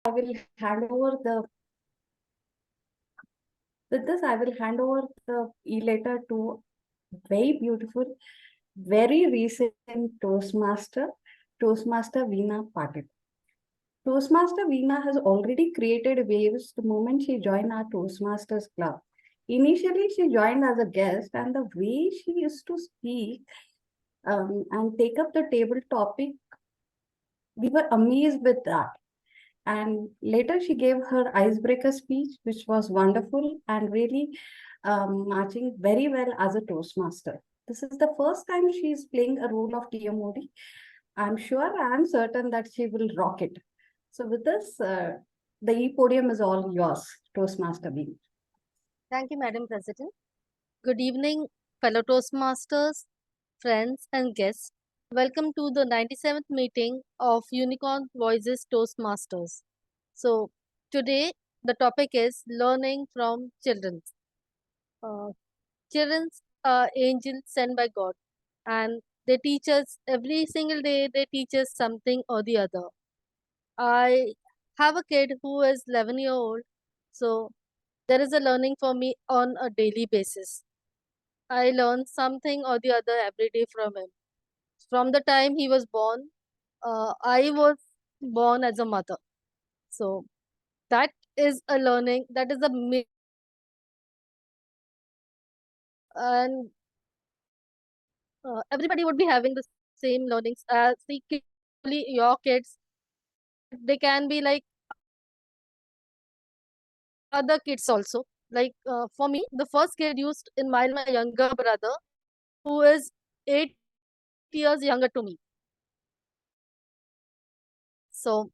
I will hand over the with this I will hand over the e-letter to very beautiful, very recent Toastmaster Veena Patil. Toastmaster Veena has already created waves the moment she joined our Toastmasters club. Initially, she joined as a guest, and the way she used to speak and take up the table topic, we were amazed with that. And later, she gave her icebreaker speech, which was wonderful and really matching very well as a Toastmaster. This is the first time she is playing a role of TMOD. I'm sure and certain that she will rock it. So, with this, the e-podium is all yours, Toastmaster Bean. Thank you, Madam President. Good evening, fellow Toastmasters, friends, and guests. Welcome to the 97th meeting of Unicorn Voices Toastmasters. So, today the topic is learning from children. Uh, Children are angels sent by God, and they teach us every single day, they teach us something or the other. I have a kid who is 11-year old, so there is a learning for me on a daily basis. I learn something or the other every day from him. From the time he was born, I was born as a mother. So that is a learning, that is a and everybody would be having the same learnings as the kids, your kids. They can be like other kids also. Like for me, the first kid used in my younger brother, who is 8 years younger to me. So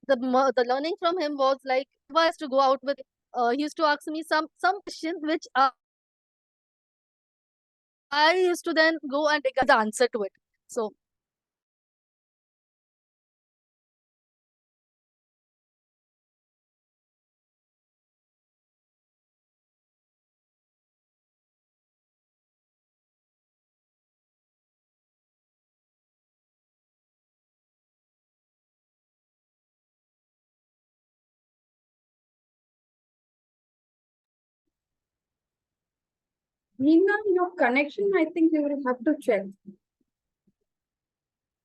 the learning from him was like, if I was to go out with, he used to ask me some questions which I used to then go and get the answer to it. So Veena, your connection, I think you will have to check.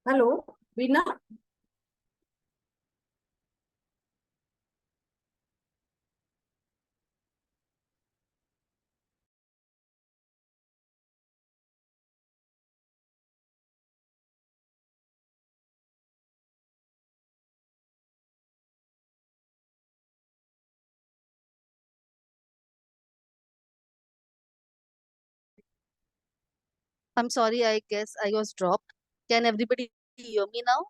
Hello, Veena? I'm sorry, I guess I was dropped. Can everybody hear me now?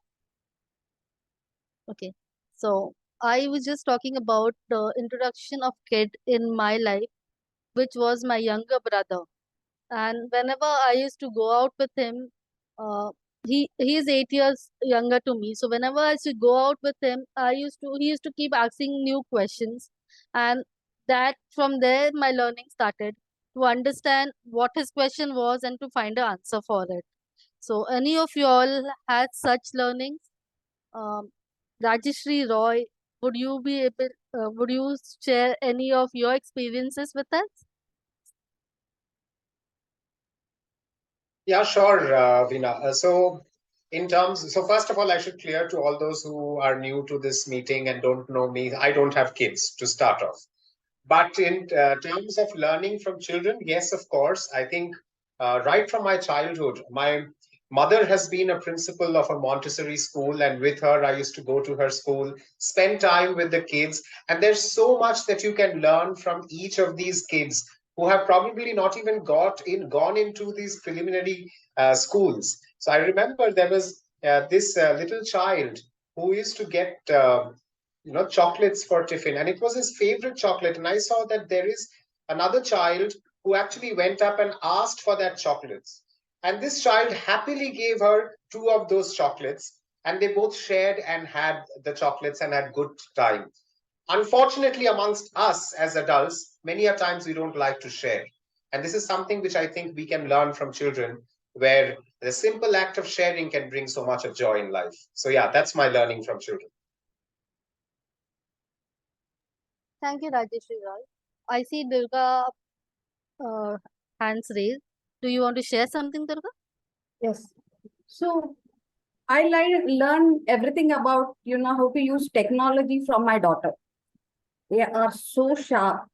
Okay. So I was just talking about the introduction of kid in my life, which was my younger brother. And whenever I used to go out with him, uh, he is 8 years younger to me. So whenever I used to go out with him, he used to keep asking new questions, and that from there my learning started to understand what his question was and to find an answer for it. So any of you all had such learnings? Um, Rajeshri Roy, would you share any of your experiences with us? Yeah, sure, Veena. So first of all, I should clear to all those who are new to this meeting and don't know me, I don't have kids to start off. But in terms of learning from children, yes, of course. I think right from my childhood, my mother has been a principal of a Montessori school, and with her, I used to go to her school, spend time with the kids. And there's so much that you can learn from each of these kids who have probably not even gone into these preliminary schools. So I remember there was this little child who used to get chocolates for tiffin, and it was his favorite chocolate. And I saw that there is another child who actually went up and asked for that chocolates, and this child happily gave her two of those chocolates, and they both shared and had the chocolates and had good time. Unfortunately, amongst us as adults, many a times we don't like to share. And this is something which I think we can learn from children, where the simple act of sharing can bring so much of joy in life. So yeah, that's my learning from children. Thank you, Rajeshri Roy. I see Durga hands raised. Do you want to share something, Durga? Yes. So I learn everything about, how to use technology from my daughter. They are so sharp.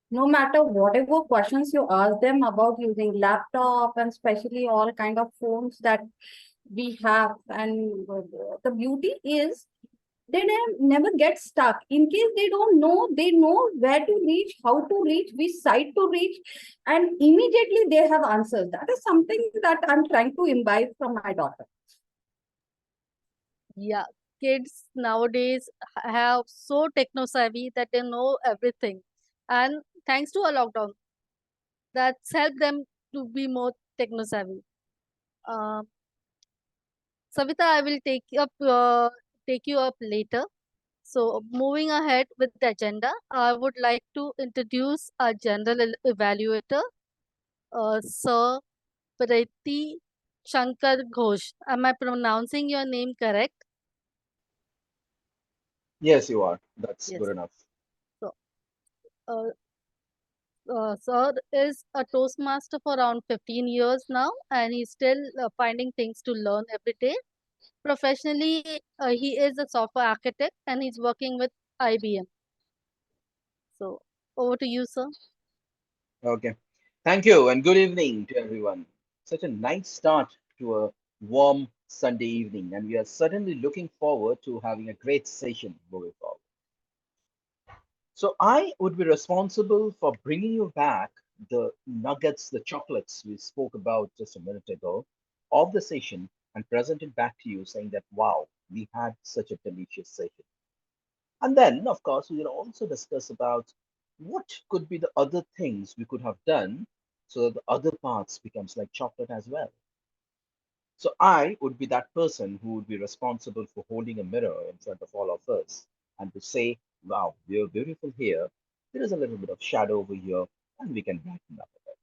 No matter whatever questions you ask them about using laptop and especially all kind of phones that we have, and the beauty is they never get stuck. In case they don't know, they know where to reach, how to reach, which site to reach, and immediately they have answers. That is something that I'm trying to imbibe from my daughter. Yeah, kids nowadays have so techno savvy that they know everything. And thanks to a lockdown, that's helped them to be more techno savvy. Uh, Savita, I will take you up later. So moving ahead with the agenda, I would like to introduce our general evaluator, Sir Preti Shankar Ghosh. Am I pronouncing your name correct? Yes, you are. That's Yes. good enough. So, Sir is a Toastmaster for around 15 years now, and he's still finding things to learn every day. Professionally, he is a software architect and he's working with IBM. So, over to you, sir. Okay. Thank you and good evening to everyone. Such a nice start to a warm Sunday evening, and we are certainly looking forward to having a great session moving forward. So, I would be responsible for bringing you back the nuggets, the chocolates we spoke about just a minute ago of the session and present it back to you saying that, wow, we had such a delicious session. And then, of course, we will also discuss about what could be the other things we could have done so that the other parts becomes like chocolate as well. So I would be that person who would be responsible for holding a mirror in front of all of us and to say, wow, we are beautiful here. There is a little bit of shadow over here, and we can brighten up a bit.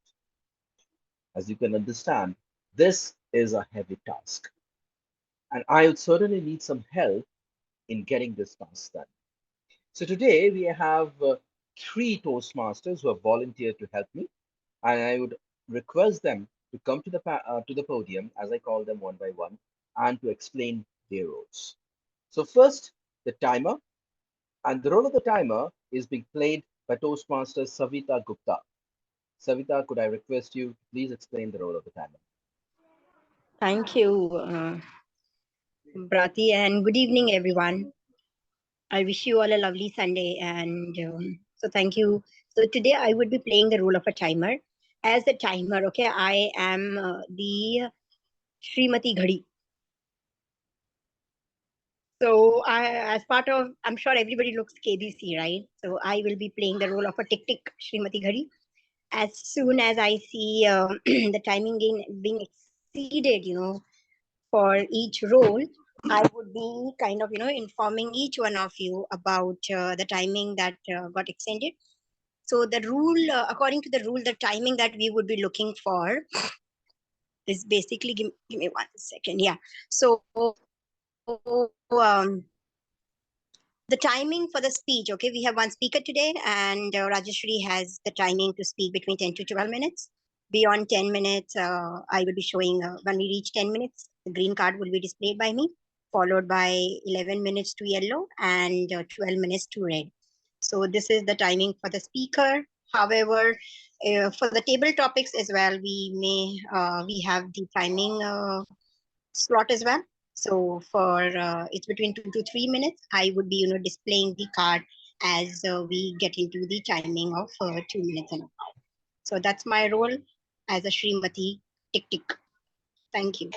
As you can understand, this is a heavy task. And I would certainly need some help in getting this task done. So today we have three Toastmasters who have volunteered to help me, and I would request them to come to the podium as I call them one by one, and to explain their roles. So first, the timer, and the role of the timer is being played by Toastmaster Savita Gupta. Savita, could I request you to please explain the role of the timer? Thank you, Brati, and good evening, everyone. I wish you all a lovely Sunday, and so thank you. So today I would be playing the role of a timer. As the timer, okay, I am the Srimati Ghadi. So as part of, I'm sure everybody looks KBC, right? So I will be playing the role of a tick tick Srimati Ghadi. As soon as I see the timing being exceeded, for each role, I would be kind of, informing each one of you about the timing that got extended. So the rule, according to the rule, the timing that we would be looking for is basically, give me 1 second. Yeah. So the timing for the speech, okay, we have one speaker today, and Rajeshri has the timing to speak between 10 to 12 minutes. Beyond 10 minutes, I will be showing, when we reach 10 minutes, the green card will be displayed by me, followed by 11 minutes to yellow and 12 minutes to red. So this is the timing for the speaker. However, for the table topics as well, we have the timing slot as well. So for it's between 2 to 3 minutes. I would be displaying the card as we get into the timing of 2 minutes and above. So that's my role as a Srimati Tick Tick. Thank you.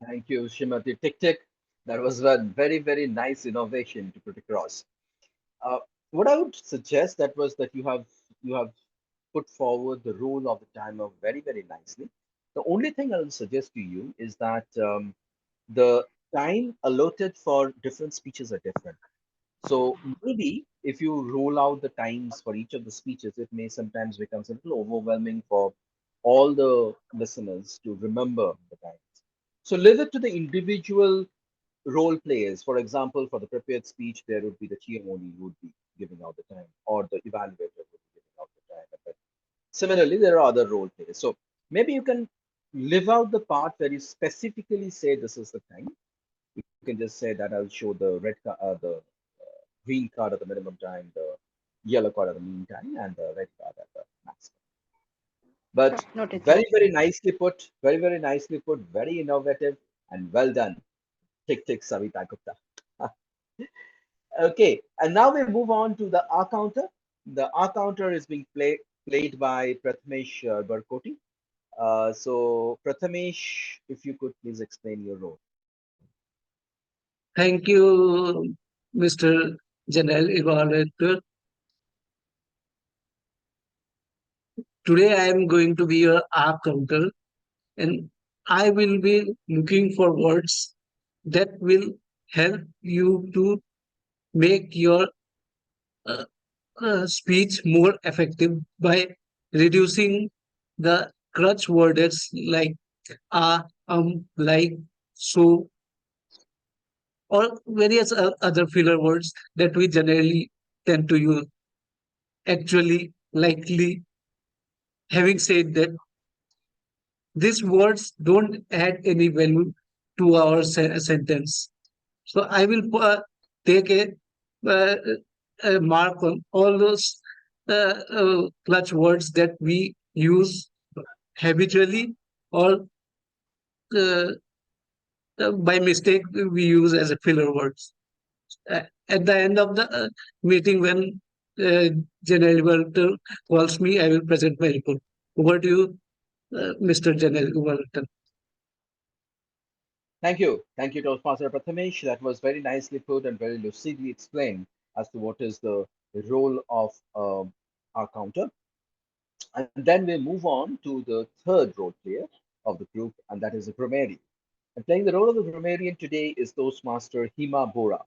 Thank you, Shrimati Tick Tick. That was a very, very nice innovation to put across. Uh, what I would suggest that was that you have put forward the role of the timer very, very nicely. The only thing I will suggest to you is that the time allotted for different speeches are different. So maybe if you roll out the times for each of the speeches, it may sometimes become a little overwhelming for all the listeners to remember the times. So leave it to the individual role players. For example, for the prepared speech, there would be the TMOD who would be giving out the time, or the evaluator would be giving out the time. But similarly, there are other role players. So maybe you can live out the part where you specifically say this is the time. You can just say that I'll show the the green card at the minimum time, the yellow card at the mean time, and the red card at the max time. But Noted, sir. very, very nicely put, very, very nicely put, very innovative, and well done. Tick, tick, Savita Gupta. Okay, and now we move on to the R counter. The R counter is being played by Prathamesh Barkoti. So, Prathamesh, if you could please explain your role. Thank you, Mr. General Evaluator. Today I am going to be your app counter and I will be looking for words that will help you to make your uh, speech more effective by reducing the crutch words like like, so, or various other filler words that we generally tend to use. Actually, likely, having said that, these words don't add any value to our sentence. So I will take uh, a mark on all those clutch words that we use habitually or uh, by mistake we use as a filler words. At the end of the meeting, when uh, General Walter calls me, I will present my report. Over to you, Mr. General Walter. Thank you, Toastmaster Prathamesh. That was very nicely put and very lucidly explained as to what is the role of our counter. And then we move on to the third role player of the group, and that is the grammarian. And playing the role of the grammarian today is Toastmaster Hima Bora.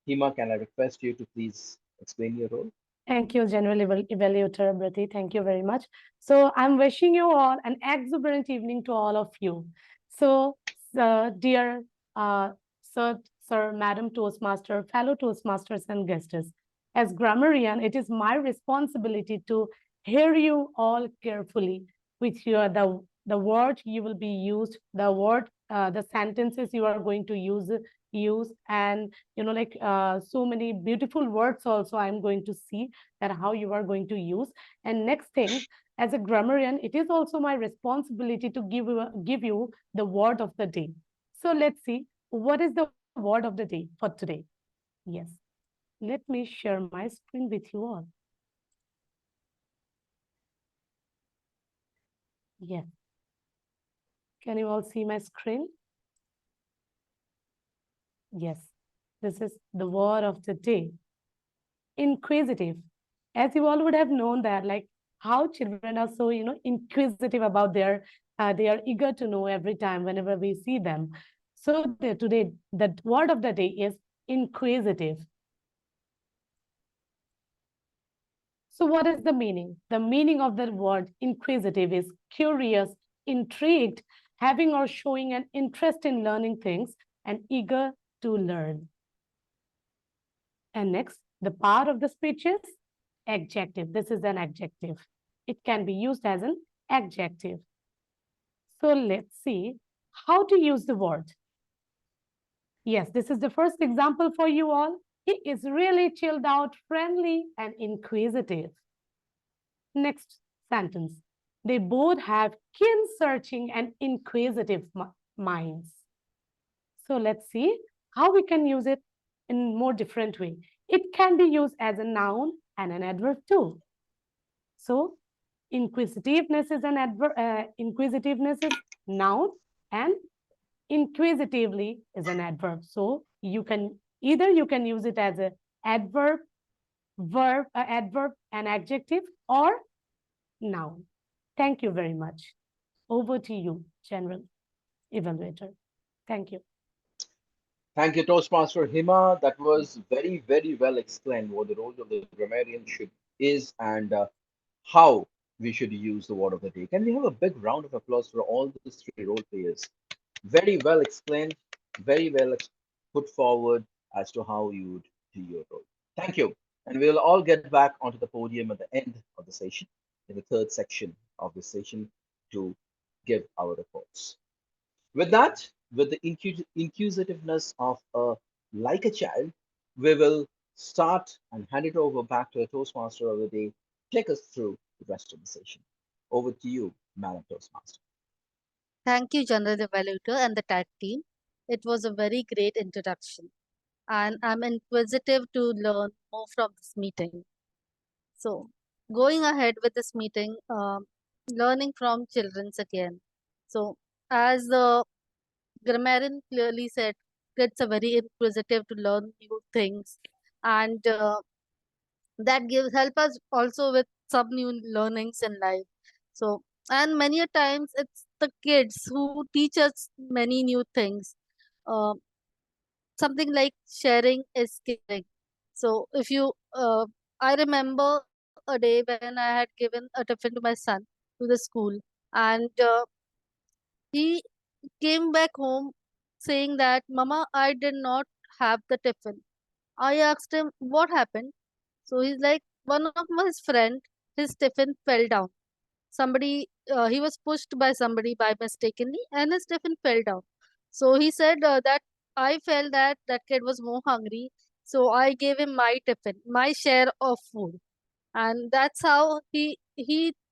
Hima, can I request you to please explain your role? Thank you, General Evaluator Brati. Thank you very much. So I'm wishing you all an exuberant evening to all of you. So, dear uh, Sir, Madam Toastmaster, fellow Toastmasters and guests, as grammarian, it is my responsibility to hear you all carefully with your the word you will be used, the word, the sentences you are going to use, and like so many beautiful words also I'm going to see that how you are going to use. And next thing, as a grammarian, it is also my responsibility to give you the word of the day. So let's see, what is the word of the day for today? Yes, let me share my screen with you all. Yes, can you all see my screen? Yes, this is the word of the day. Inquisitive. As you all would have known that, like how children are so, inquisitive about they are eager to know every time whenever we see them. So today, the word of the day is inquisitive. So what is the meaning? The meaning of the word inquisitive is curious, intrigued, having or showing an interest in learning things, and eager to learn. And next, the part of the speech is adjective. This is an adjective. It can be used as an adjective. So let's see how to use the word. Yes, this is the first example for you all. He is really chilled out, friendly, and inquisitive. Next sentence. They both have keen searching and inquisitive minds. So let's see how we can use it in more different way. It can be used as a noun and an adverb too. So inquisitiveness is an adverb, inquisitiveness is noun, and inquisitively is an adverb. So you can use it as a adverb, verb, adverb, an adjective, or noun. Thank you very much. Over to you, General Evaluator. Thank you. Thank you, Toastmaster Hima. That was very, very well explained what the role of the grammarian should is and how we should use the word of the day. Can we have a big round of applause for all these three role players? Very well explained, very well put forward as to how you would do your role. Thank you. And we'll all get back onto the podium at the end of the session, in the third section of the session, to give our reports. With that, with the inquisitiveness of like a child, we will start and hand it over back to the Toastmaster of the day. Take us through the rest of the session. Over to you, Madam Toastmaster. Thank you, General Evaluator and the tag team. It was a very great introduction, and I'm inquisitive to learn more from this meeting. So, going ahead with this meeting, learning from children's again. So, as the grammarian clearly said, kids are very inquisitive to learn new things, and that gives help us also with some new learnings in life. So, and many a times it's the kids who teach us many new things. Uh, Something like sharing is caring. So, if you, I remember a day when I had given a tiffin to my son to the school, and he came back home saying that, Mama, I did not have the tiffin. I asked him what happened. So he's like, one of his friend, his tiffin fell down. Somebody, he was pushed by somebody by mistakenly, and his tiffin fell down. So he said that I felt that that kid was more hungry, so I gave him my tiffin, my share of food, and that's how he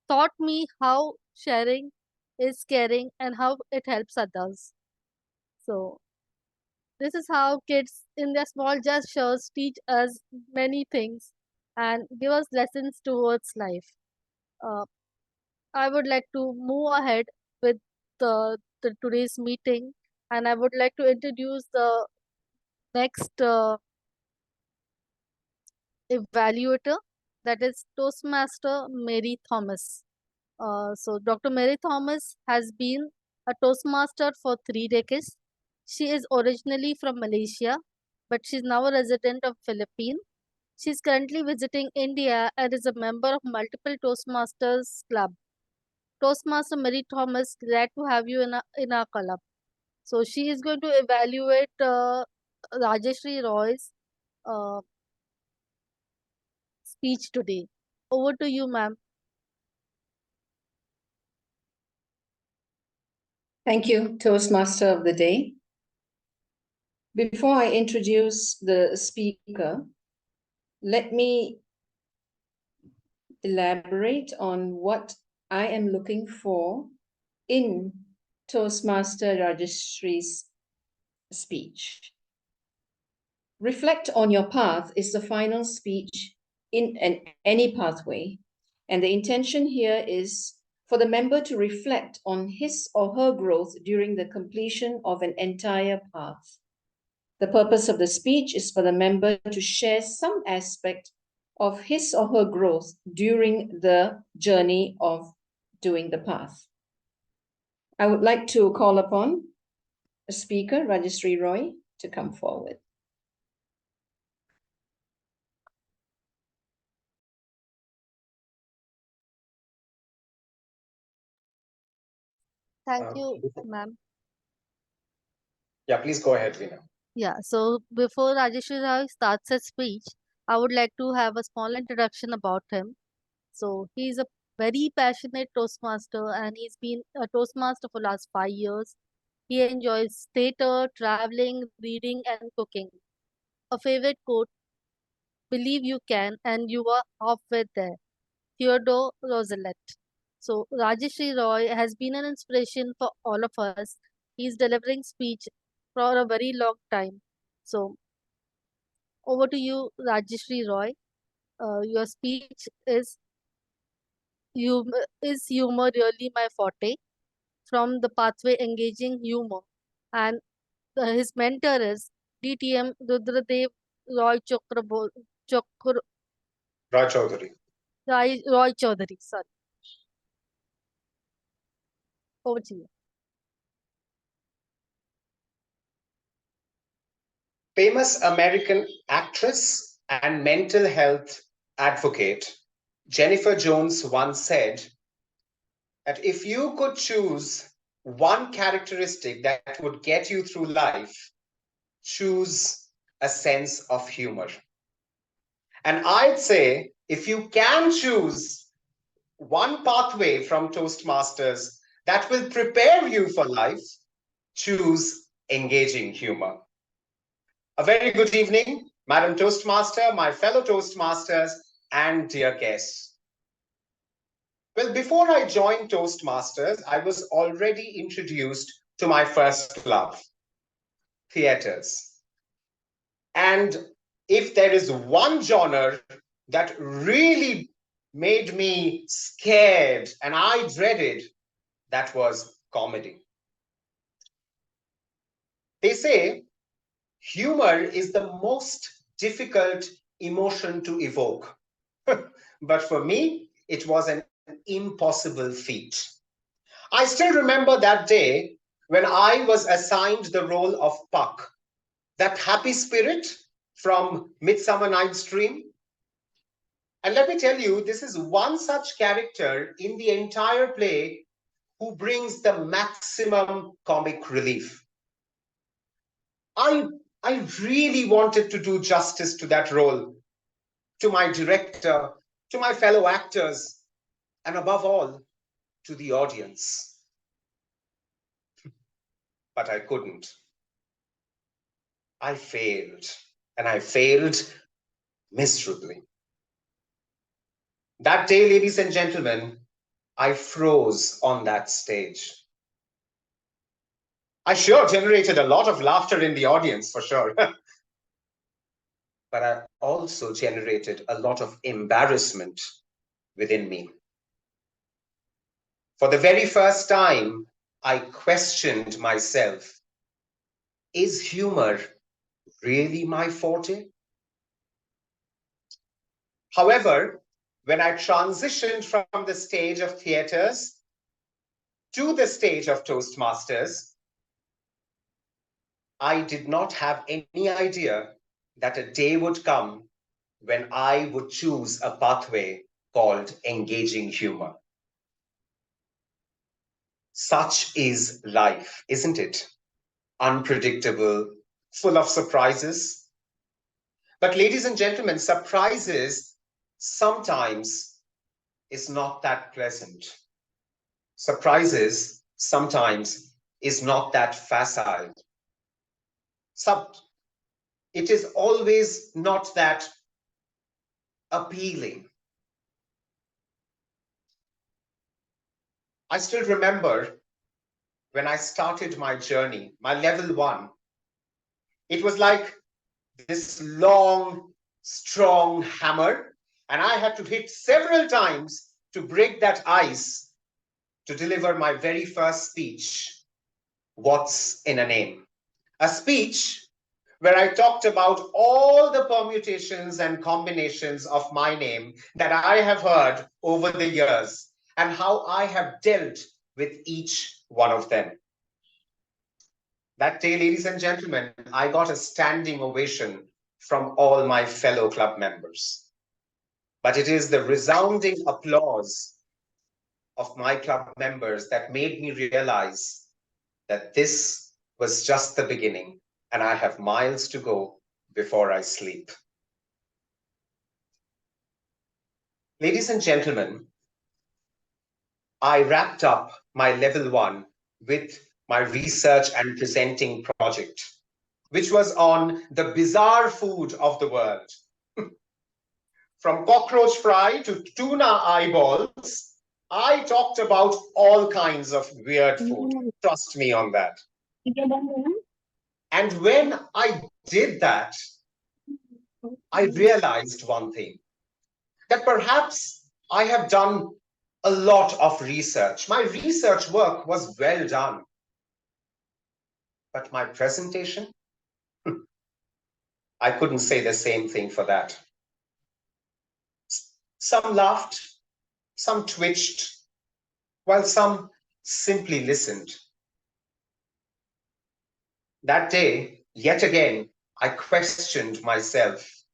taught me how sharing is caring and how it helps others. So this is how kids in their small gestures teach us many things and give us lessons towards life. Uh, I would like to move ahead with the today's meeting, and I would like to introduce the next evaluator, that is Toastmaster Mary Thomas. So Dr. Mary Thomas has been a Toastmaster for 3 decades. She is originally from Malaysia, but she's now a resident of Philippines. She's currently visiting India and is a member of multiple Toastmasters club. Toastmaster Mary Thomas, glad to have you in our club. So she is going to evaluate Rajeshri Roy's uh, speech today. Over to you, ma'am. Thank you, Toastmaster of the Day. Before I introduce the speaker, let me elaborate on what I am looking for in Toastmaster Rajeshri's speech. Reflect on your path is the final speech in any pathway, and the intention here is for the member to reflect on his or her growth during the completion of an entire path. The purpose of the speech is for the member to share some aspect of his or her growth during the journey of doing the path. I would like to call upon a speaker, Rajeshri Roy, to come forward. Thank you, ma'am. Yeah, please go ahead, Veena. Yeah, so before Rajeshri Roy starts his speech, I would like to have a small introduction about him. So he's a very passionate Toastmaster and he's been a Toastmaster for last 5 years. He enjoys theater, traveling, reading, and cooking. A favorite quote, believe you can and you are halfway there. Theodore Roosevelt. So Rajeshri Roy has been an inspiration for all of us. He's delivering speech for a very long time. So over to you, Rajeshri Roy. Your speech is humor really my forte? From the pathway engaging humor, and his mentor is DTM Rudradev Roy Chokra, Raj Chaudhary. Roy Chaudhary. Sorry. Over to you. Famous American actress and mental health advocate Jennifer Jones once said that if you could choose one characteristic that would get you through life, choose a sense of humor. And I'd say if you can choose one pathway from Toastmasters that will prepare you for life, choose engaging humor. A very good evening, Madam Toastmaster, my fellow Toastmasters, and dear guests. Well, before I joined Toastmasters, I was already introduced to my first love, theatres. And if there is one genre that really made me scared and I dreaded, that was comedy. They say humor is the most difficult emotion to evoke. But for me, it was an impossible feat. I still remember that day when I was assigned the role of Puck, that happy spirit from Midsummer Night's Dream. And let me tell you, this is one such character in the entire play who brings the maximum comic relief. I really wanted to do justice to that role, to my director, to my fellow actors, and above all, to the audience. But I couldn't. I failed, and I failed miserably. That day, ladies and gentlemen, I froze on that stage. I sure generated a lot of laughter in the audience, for sure. But I also generated a lot of embarrassment within me. For the very first time, I questioned myself. Is humor really my forte? However, when I transitioned from the stage of theatres to the stage of Toastmasters, I did not have any idea that a day would come when I would choose a pathway called engaging humor. Such is life, isn't it? Unpredictable, full of surprises. But ladies and gentlemen, surprises sometimes is not that pleasant. Surprises sometimes is not that facile. It is always not that appealing. I still remember when I started my journey, my level 1, it was like this long, strong hammer, and I had to hit several times to break that ice to deliver my very first speech, What's in a Name? A speech where I talked about all the permutations and combinations of my name that I have heard over the years and how I have dealt with each one of them. That day, ladies and gentlemen, I got a standing ovation from all my fellow club members. But it is the resounding applause of my club members that made me realize that this was just the beginning and I have miles to go before I sleep. Ladies and gentlemen, I wrapped up my level 1 with my research and presenting project, which was on the bizarre food of the world. From cockroach fry to tuna eyeballs, I talked about all kinds of weird food. Trust me on that. And when I did that, I realized one thing, that perhaps I have done a lot of research. My research work was well done. But my presentation, I couldn't say the same thing for that. Some laughed, some twitched, while some simply listened. That day, yet again, I questioned myself.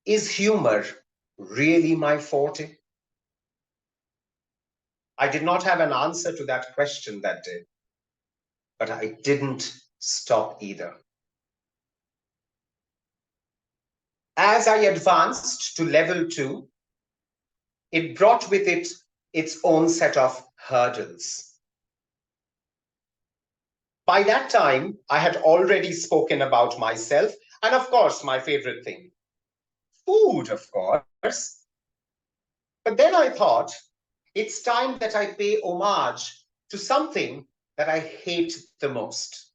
Is humor really my forte? I did not have an answer to that question that day, but I didn't stop either. As I advanced to level 2, it brought with it its own set of hurdles. By that time, I had already spoken about myself and, of course, my favorite thing, food, of course. But then I thought, it's time that I pay homage to something that I hate the most.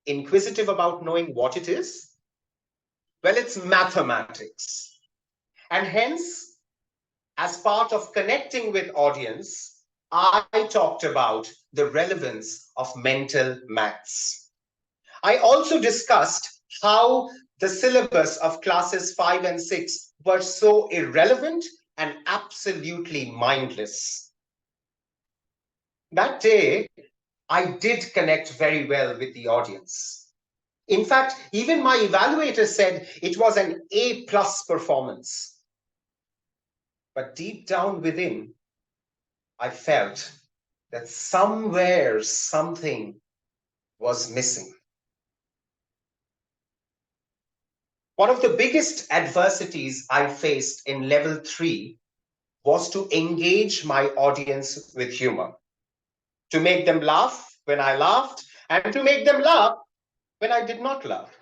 Inquisitive about knowing what it is? Well, it's mathematics. And hence, as part of connecting with audience, I talked about the relevance of mental maths. I also discussed how the syllabus of classes 5 and 6 were so irrelevant and absolutely mindless. That day, I did connect very well with the audience. In fact, even my evaluator said it was an A+ performance. But deep down within, I felt that somewhere something was missing. One of the biggest adversities I faced in level 3 was to engage my audience with humor, to make them laugh when I laughed, and to make them laugh when I did not laugh.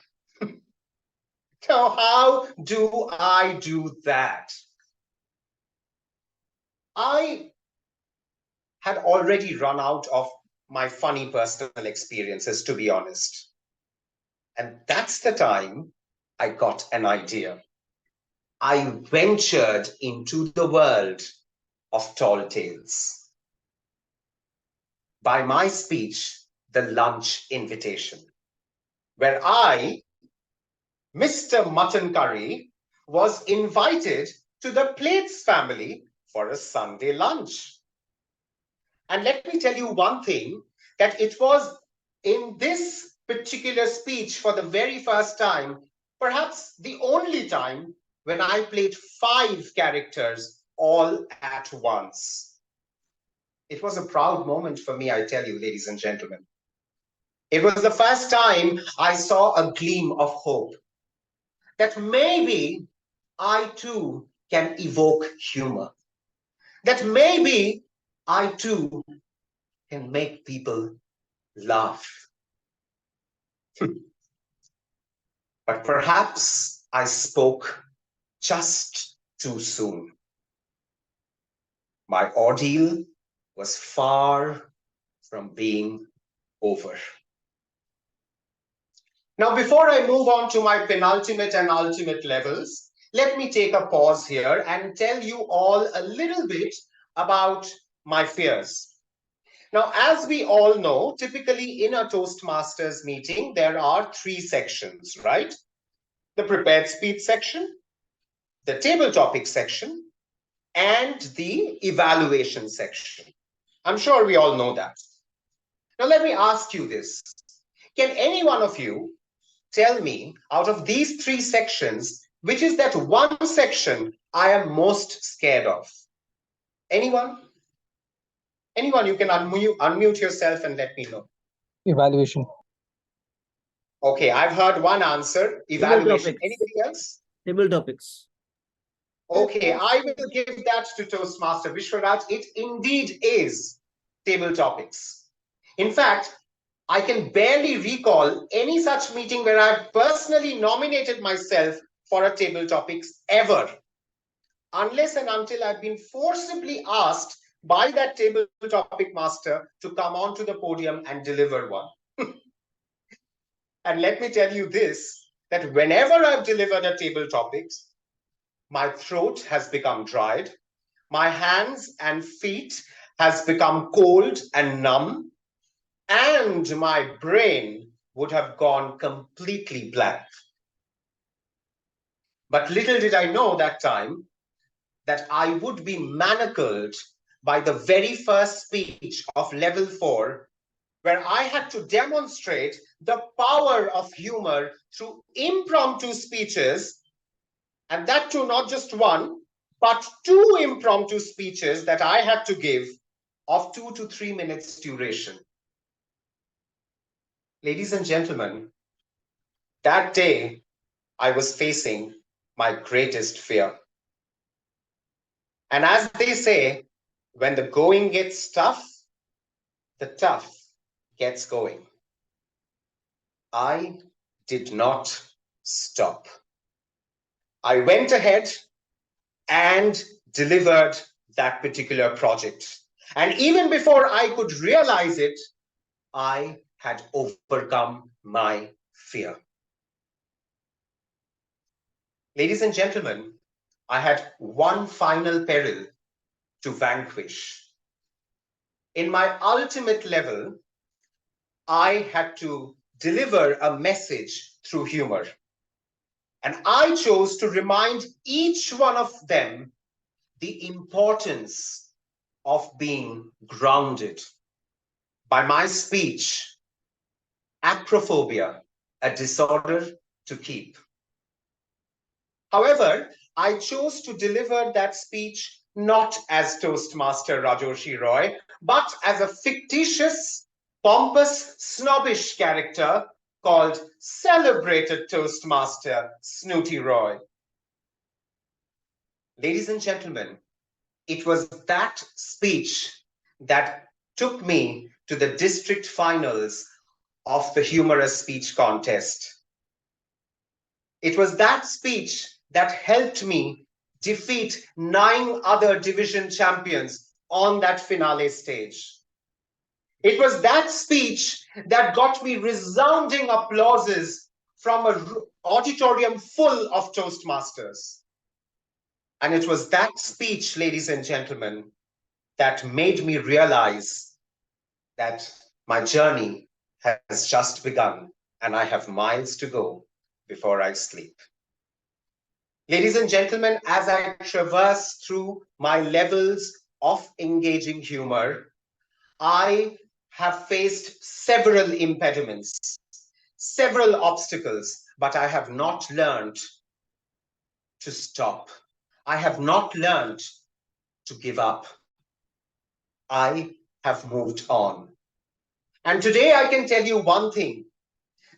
So how do I do that? I had already run out of my funny personal experiences, to be honest. And that's the time I got an idea. I ventured into the world of tall tales by my speech, The Lunch Invitation, where I, Mr. Mutton Curry, was invited to the Plates family for a Sunday lunch. And let me tell you one thing, that it was in this particular speech for the very first time, perhaps the only time, when I played 5 characters all at once. It was a proud moment for me, I tell you, ladies and gentlemen. It was the first time I saw a gleam of hope, that maybe I too can evoke humor, that maybe I too can make people laugh. But perhaps I spoke just too soon. My ordeal was far from being over. Now, before I move on to my penultimate and ultimate levels, let me take a pause here and tell you all a little bit about my fears. Now, as we all know, typically in a Toastmasters meeting, there are 3 sections, right? The prepared speech section, the table topic section, and the evaluation section. I'm sure we all know that. Now, let me ask you this. Can any one of you tell me, out of these 3 sections, which is that one section I am most scared of? Anyone? Anyone, you can unmute yourself and let me know. Evaluation. Okay, I've heard one answer, evaluation. topics. Anything else? Table topics. Okay, I will give that to Toastmaster Vishwaraj. It indeed is table topics. In fact, I can barely recall any such meeting where I've personally nominated myself for a table topics ever, unless and until I've been forcibly asked by that table topic master to come onto the podium and deliver one. And let me tell you this, that whenever I've delivered a table topics, my throat has become dried, my hands and feet has become cold and numb, and my brain would have gone completely blank. But little did I know that time that I would be manacled by the very first speech of level 4 where I had to demonstrate the power of humor through impromptu speeches, and that too not just one, but two impromptu speeches that I had to give of 2 to 3 minutes duration. Ladies and gentlemen, that day I was facing my greatest fear. And as they say, when the going gets tough, the tough gets going. I did not stop. I went ahead and delivered that particular project. And even before I could realize it, I had overcome my fear. Ladies and gentlemen, I had one final peril to vanquish. In my ultimate level, I had to deliver a message through humor. And I chose to remind each one of them the importance of being grounded. By my speech, acrophobia, a disorder to keep. However, I chose to deliver that speech not as Toastmaster Rajoshi Roy, but as a fictitious, pompous, snobbish character called celebrated Toastmaster Snooty Roy. Ladies and gentlemen, it was that speech that took me to the district finals of the humorous speech contest. It was that speech that helped me defeat 9 other division champions on that finale stage. It was that speech that got me resounding applauses from an auditorium full of Toastmasters. And it was that speech, ladies and gentlemen, that made me realize that my journey has just begun and I have miles to go before I sleep. Ladies and gentlemen, as I traverse through my levels of engaging humor, I have faced several impediments, several obstacles, but I have not learned to stop. I have not learned to give up. I have moved on. And today I can tell you one thing,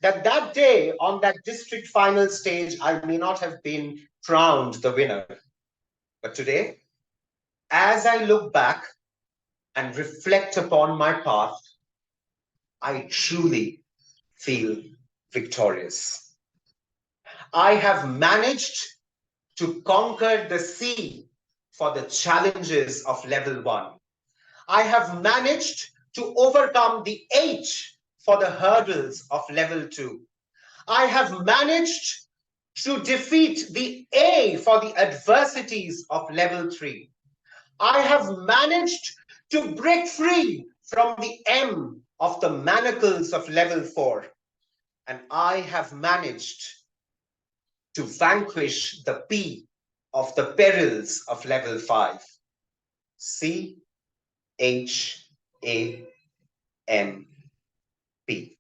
that day on that district final stage, I may not have been crowned the winner. But today, as I look back and reflect upon my path, I truly feel victorious. I have managed to conquer the sea for the challenges of level 1. I have managed to overcome the H for the hurdles of level 2. I have managed to defeat the A for the adversities of level 3. I have managed to break free from the M of the manacles of level 4. And I have managed to vanquish the P of the perils of level 5. C, H, A, M, P.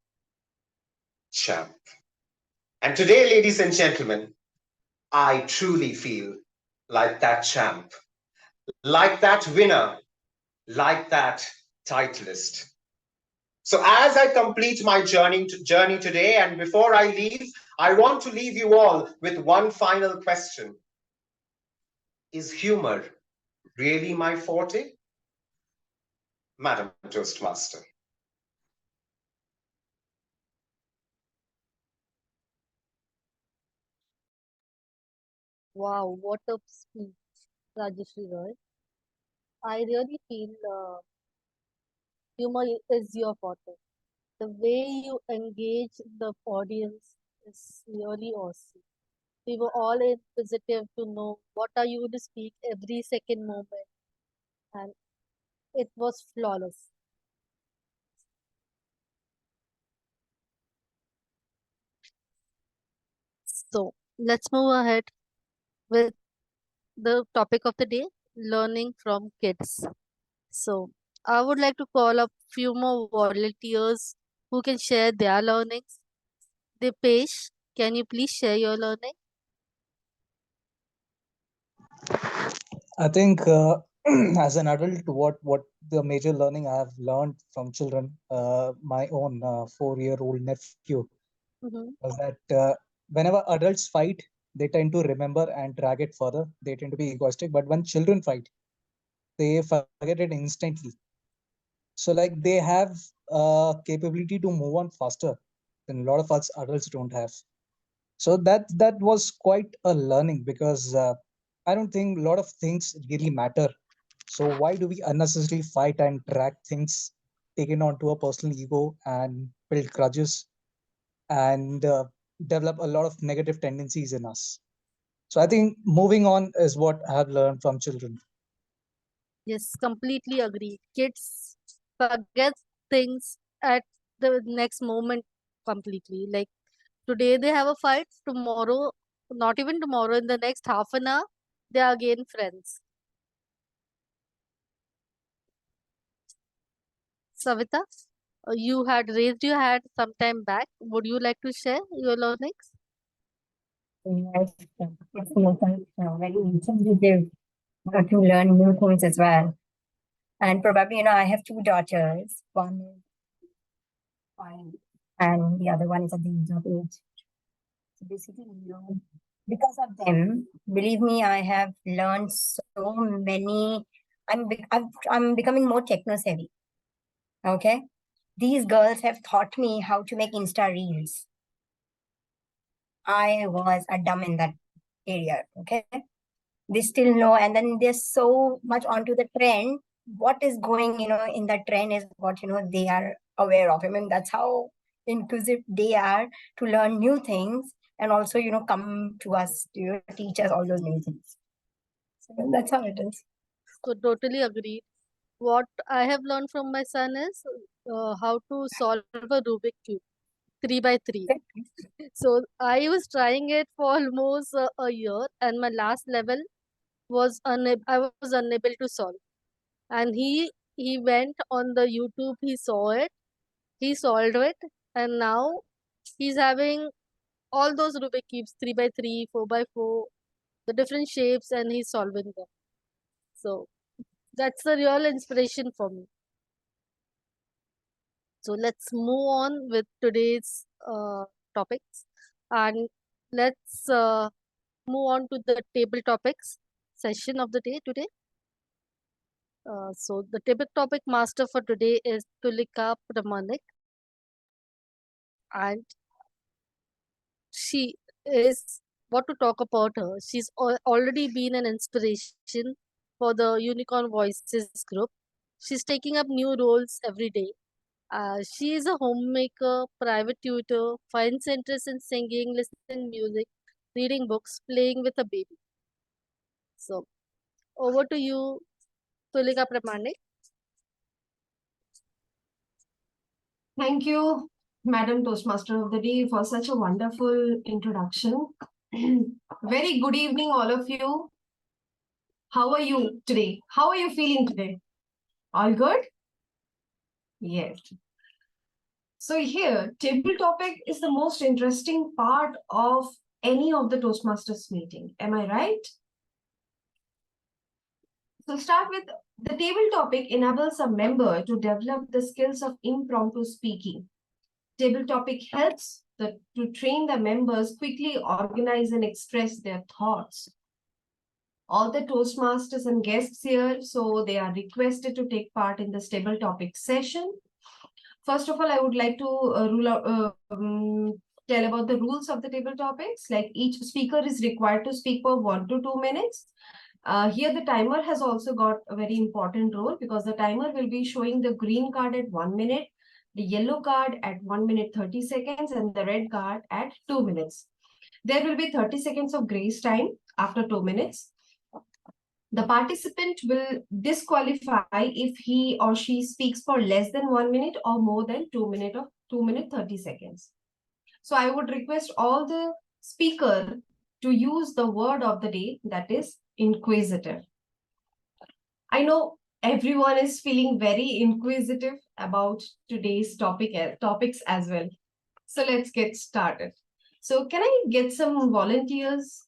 Champ. And today, ladies and gentlemen, I truly feel like that champ, like that winner, like that titleist. So as I complete my journey today, and before I leave, I want to leave you all with one final question. Is humor really my forte? Madam Toastmaster. Wow, what a speech, Rajeshri Roy. I really feel humor is your forte. The way you engage the audience is really awesome. We were all inquisitive to know what are you going to speak every second moment, and it was flawless. So let's move ahead with the topic of the day, learning from kids. So I would like to call up few more volunteers who can share their learnings. Dipesh, can you please share your learning? I think as an adult, what the major learning I have learned from children, my own 4-year-old nephew, Mm-hmm. was that whenever adults fight, they tend to remember and drag it further. They tend to be egoistic, but when children fight, they forget it instantly. So like they have capability to move on faster than a lot of us adults don't have. So that was quite a learning because I don't think a lot of things really matter. So why do we unnecessarily fight and drag things, take it onto a personal ego and build grudges and develop a lot of negative tendencies in us? So I think moving on is what I have learned from children. Yes, completely agree. Kids forget things at the next moment completely. Like today they have a fight, tomorrow, not even tomorrow, in the next half an hour, they are again friends. Savita, you had raised your hand some time back. Would you like to share your learnings? Yes, it's very intuitive to learn new things as well. And probably, I have two daughters. One is 5, and the other one is at the age of 8. So basically, because of them, believe me, I have learned so many. I'm becoming more techno savvy. Okay, these girls have taught me how to make Insta reels. I was a dumb in that area. Okay, they still know, and then they're so much onto the trend. What is going in the trend is what they are aware of. I mean, that's how inclusive they are to learn new things, and also come to us to teach us all those new things. So that's how it is. So totally agree. What I have learned from my son is how to solve a Rubik cube 3 by 3. So I was trying it for almost a year, and my last level was I was unable to solve. And he went on the YouTube, he saw it, he solved it, and now he's having all those Rubik cubes 3 by 3, 4 by 4, the different shapes, and he's solving them. So that's the real inspiration for me. So let's move on with today's topics, and let's move on to the table topics session of the day today. So the table topic master for today is Tulika Pramanik, and she is, what to talk about her. She's already been an inspiration for the Unicorn Voices group. She's taking up new roles every day. She is a homemaker, private tutor, finds interest in singing, listening music, reading books, playing with a baby. So over to you, Tulika Pramanik. Thank you, Madam Toastmaster of the Day, for such a wonderful introduction. Very good evening, all of you. How are you today? How are you feeling today? All good? Yes. So here, table topic is the most interesting part of any of the Toastmasters meeting. Am I right? So start with the table topic enables a member to develop the skills of impromptu speaking. Table topic helps to train the members quickly organize and express their thoughts. All the Toastmasters and guests here, so they are requested to take part in this table topic session. First of all, I would like to tell about the rules of the table topics. Like each speaker is required to speak for 1 to 2 minutes. Here the timer has also got a very important role because the timer will be showing the green card at 1 minute, the yellow card at 1 minute 30 seconds, and the red card at 2 minutes. There will be 30 seconds of grace time after 2 minutes. The participant will disqualify if he or she speaks for less than 1 minute or more than 2 minute 30 seconds. So I would request all the speaker to use the word of the day, that is inquisitive. I know everyone is feeling very inquisitive about today's topics as well. So let's get started. So can I get some volunteers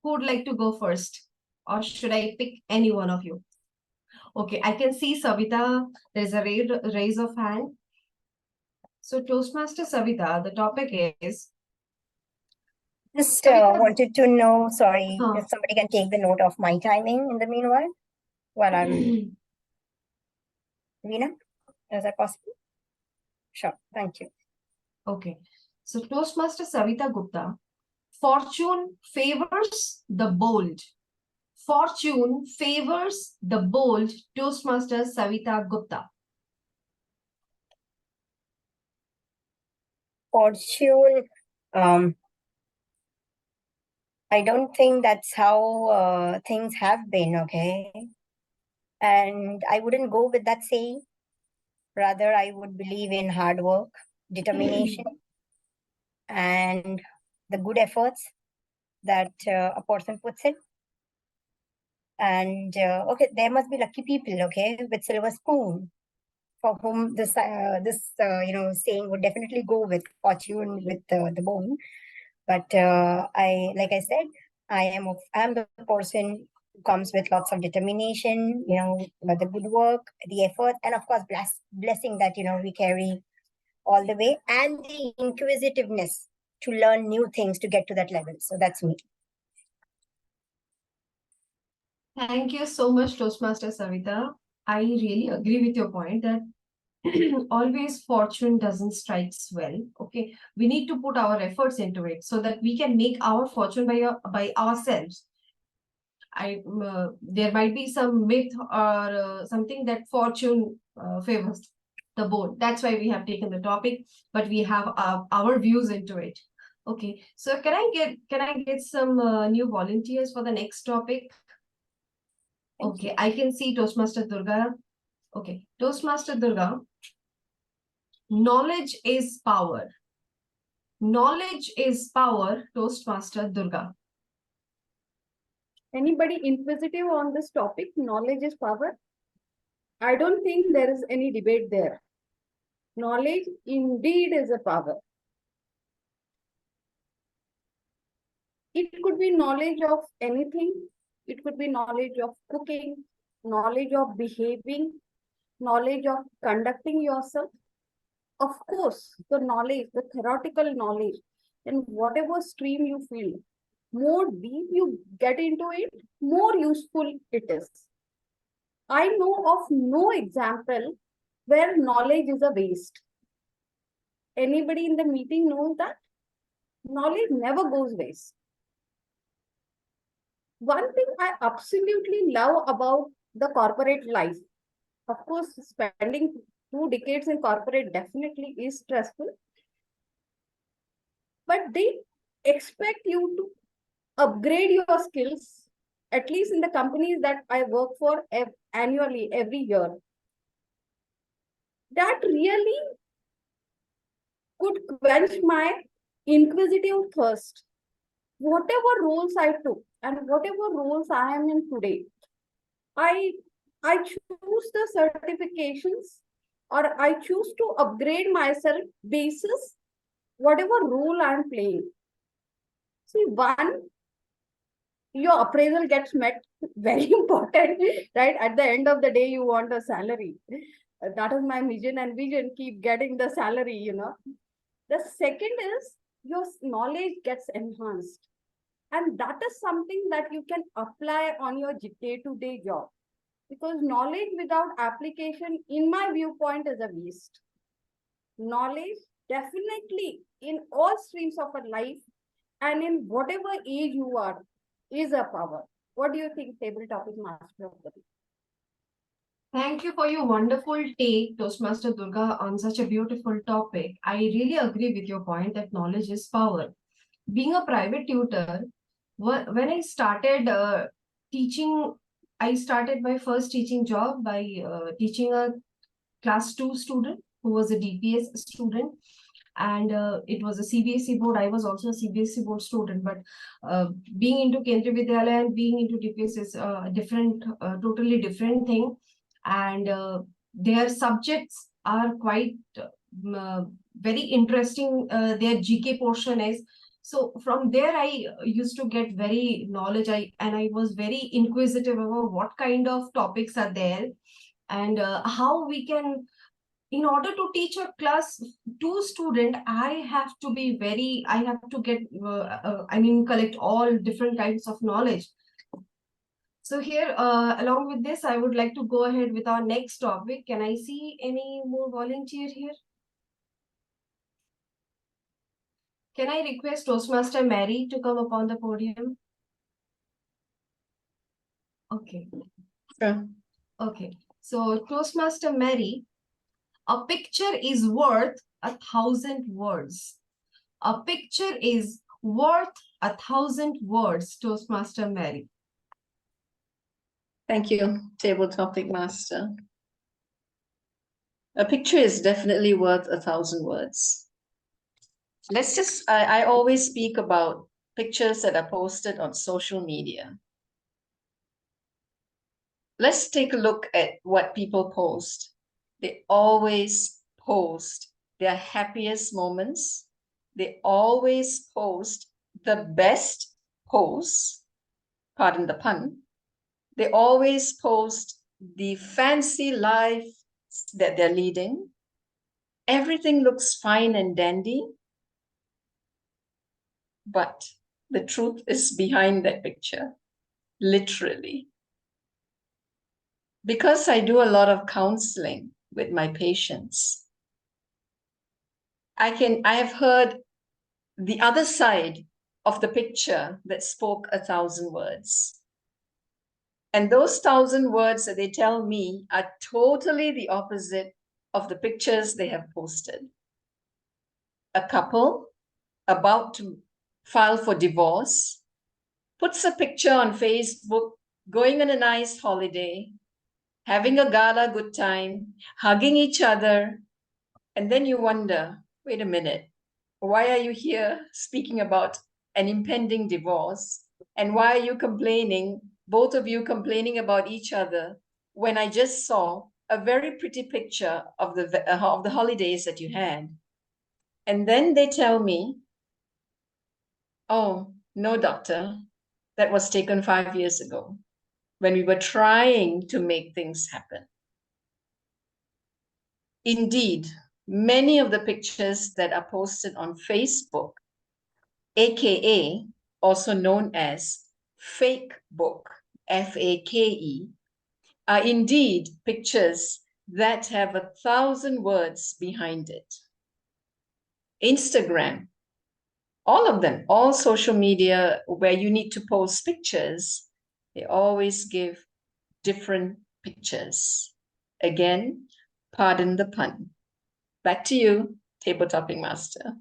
who would like to go first? Or should I pick any one of you? Okay, I can see Savita. There's a raise of hand. So Toastmaster Savita, the topic is... Just Savita, wanted to know, sorry, Huh. if somebody can take the note of my timing in the meanwhile, while I'm, Veena, is that possible? Sure, thank you. Okay, so Toastmaster Savita Gupta, fortune favors the bold. Fortune favors the bold. Toastmaster Savita Gupta. Fortune, I don't think that's how things have been, okay? And I wouldn't go with that saying. Rather, I would believe in hard work, determination, and the good efforts that a person puts in. And okay, there must be lucky people, okay, with silver spoon, for whom this saying would definitely go with fortune with the bone. But like I said, I am the person who comes with lots of determination, the good work, the effort, and of course blessing that we carry all the way, and the inquisitiveness to learn new things to get to that level. So that's me. Thank you so much, Toastmaster Savita. I really agree with your point that always fortune doesn't strike well. Okay, we need to put our efforts into it so that we can make our fortune by ourselves. There might be some myth or something that fortune favors the bold. That's why we have taken the topic, but we have our views into it. Okay, so can I get some new volunteers for the next topic? Okay, I can see Toastmaster Durga. Okay, Toastmaster Durga. Knowledge is power. Knowledge is power, Toastmaster Durga. Anybody inquisitive on this topic? Knowledge is power? I don't think there is any debate there. Knowledge indeed is a power. It could be knowledge of anything. It could be knowledge of cooking, knowledge of behaving, knowledge of conducting yourself. Of course, the knowledge, the theoretical knowledge, and whatever stream you feel, more deep you get into it, more useful it is. I know of no example where knowledge is a waste. Anybody in the meeting knows that? Knowledge never goes waste. One thing I absolutely love about the corporate life, of course, spending 2 decades in corporate definitely is stressful, but they expect you to upgrade your skills, at least in the companies that I work for annually, every year. That really could quench my inquisitive thirst. Whatever roles I took and whatever roles I am in today, I choose the certifications or I choose to upgrade myself basis whatever role I'm playing. See, one, your appraisal gets met, very important, right? At the end of the day, you want a salary. That is my mission and vision, keep getting the salary, The second is your knowledge gets enhanced. And that is something that you can apply on your day-to-day job. Because knowledge without application, in my viewpoint, is a waste. Knowledge definitely in all streams of a life and in whatever age you are is a power. What do you think, table topic master of the week? Thank you for your wonderful take, Toastmaster Durga, on such a beautiful topic. I really agree with your point that knowledge is power. Being a private tutor, when I started teaching, I started my first teaching job by teaching a class 2 student who was a DPS student. And it was a CBSE board. I was also a CBSE board student, but being into Kendriya Vidyalaya and being into DPS is a different, totally different thing. and their subjects are quite very interesting. Their GK portion is. So from there, I used to get very knowledge. I was very inquisitive about what kind of topics are there, and how we can, in order to teach a class 2 student, I have to get, collect all different kinds of knowledge. So here, along with this, I would like to go ahead with our next topic. Can I see any more volunteer here? Can I request Toastmaster Mary to come upon the podium? Okay. Sure. Okay. So Toastmaster Mary, a picture is worth 1,000 words. A picture is worth 1,000 words, Toastmaster Mary. Thank you, Table Topic Master. A picture is definitely worth 1,000 words. I always speak about pictures that are posted on social media. Let's take a look at what people post. They always post their happiest moments. They always post the best posts, pardon the pun. They always post the fancy life that they're leading. Everything looks fine and dandy, but the truth is behind that picture, literally. Because I do a lot of counseling with my patients, I have heard the other side of the picture that spoke 1,000 words. And those 1,000 words that they tell me are totally the opposite of the pictures they have posted. A couple about to file for divorce puts a picture on Facebook going on a nice holiday, having a gala good time, hugging each other, and then you wonder, wait a minute, why are you here speaking about an impending divorce? And why are you complaining, both of you complaining about each other, when I just saw a very pretty picture of the holidays that you had? And then they tell me, oh, no, doctor, that was taken 5 years ago when we were trying to make things happen. Indeed, many of the pictures that are posted on Facebook, aka also known as fake book, F-A-K-E, are indeed pictures that have 1,000 words behind it. Instagram, all of them, all social media where you need to post pictures, they always give different pictures. Again, pardon the pun. Back to you, Table Topping Master.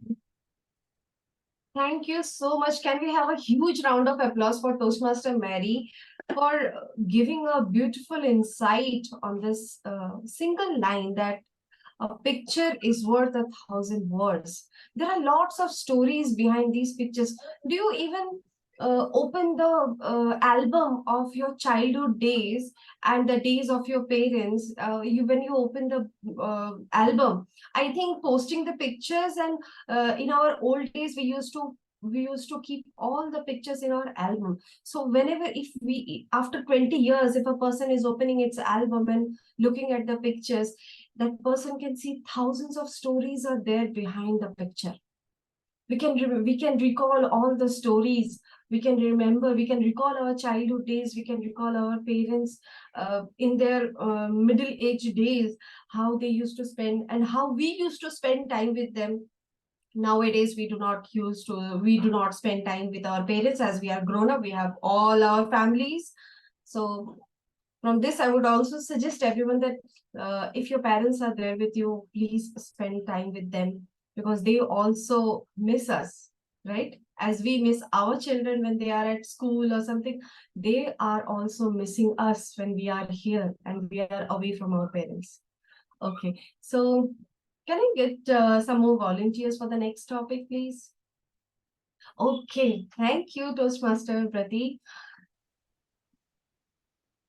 Thank you so much. Can we have a huge round of applause for Toastmaster Mary for giving a beautiful insight on this single line that a picture is worth 1,000 words. There are lots of stories behind these pictures. Do you even open the album of your childhood days and the days of your parents? When you open the album, I think posting the pictures, and in our old days we used to keep all the pictures in our album. So whenever, if we, after 20 years, if a person is opening its album and looking at the pictures, that person can see thousands of stories are there behind the picture. We can recall all the stories. We can recall our childhood days. We can recall our parents in their middle-aged days, how they used to spend and how we used to spend time with them. Nowadays, we do not spend time with our parents as we are grown up. We have all our families. So from this, I would also suggest everyone that if your parents are there with you, please spend time with them, because they also miss us, right? As we miss our children when they are at school or something, they are also missing us when we are here and we are away from our parents. Okay, so can I get some more volunteers for the next topic, please? Okay, thank you, Toastmaster Brati.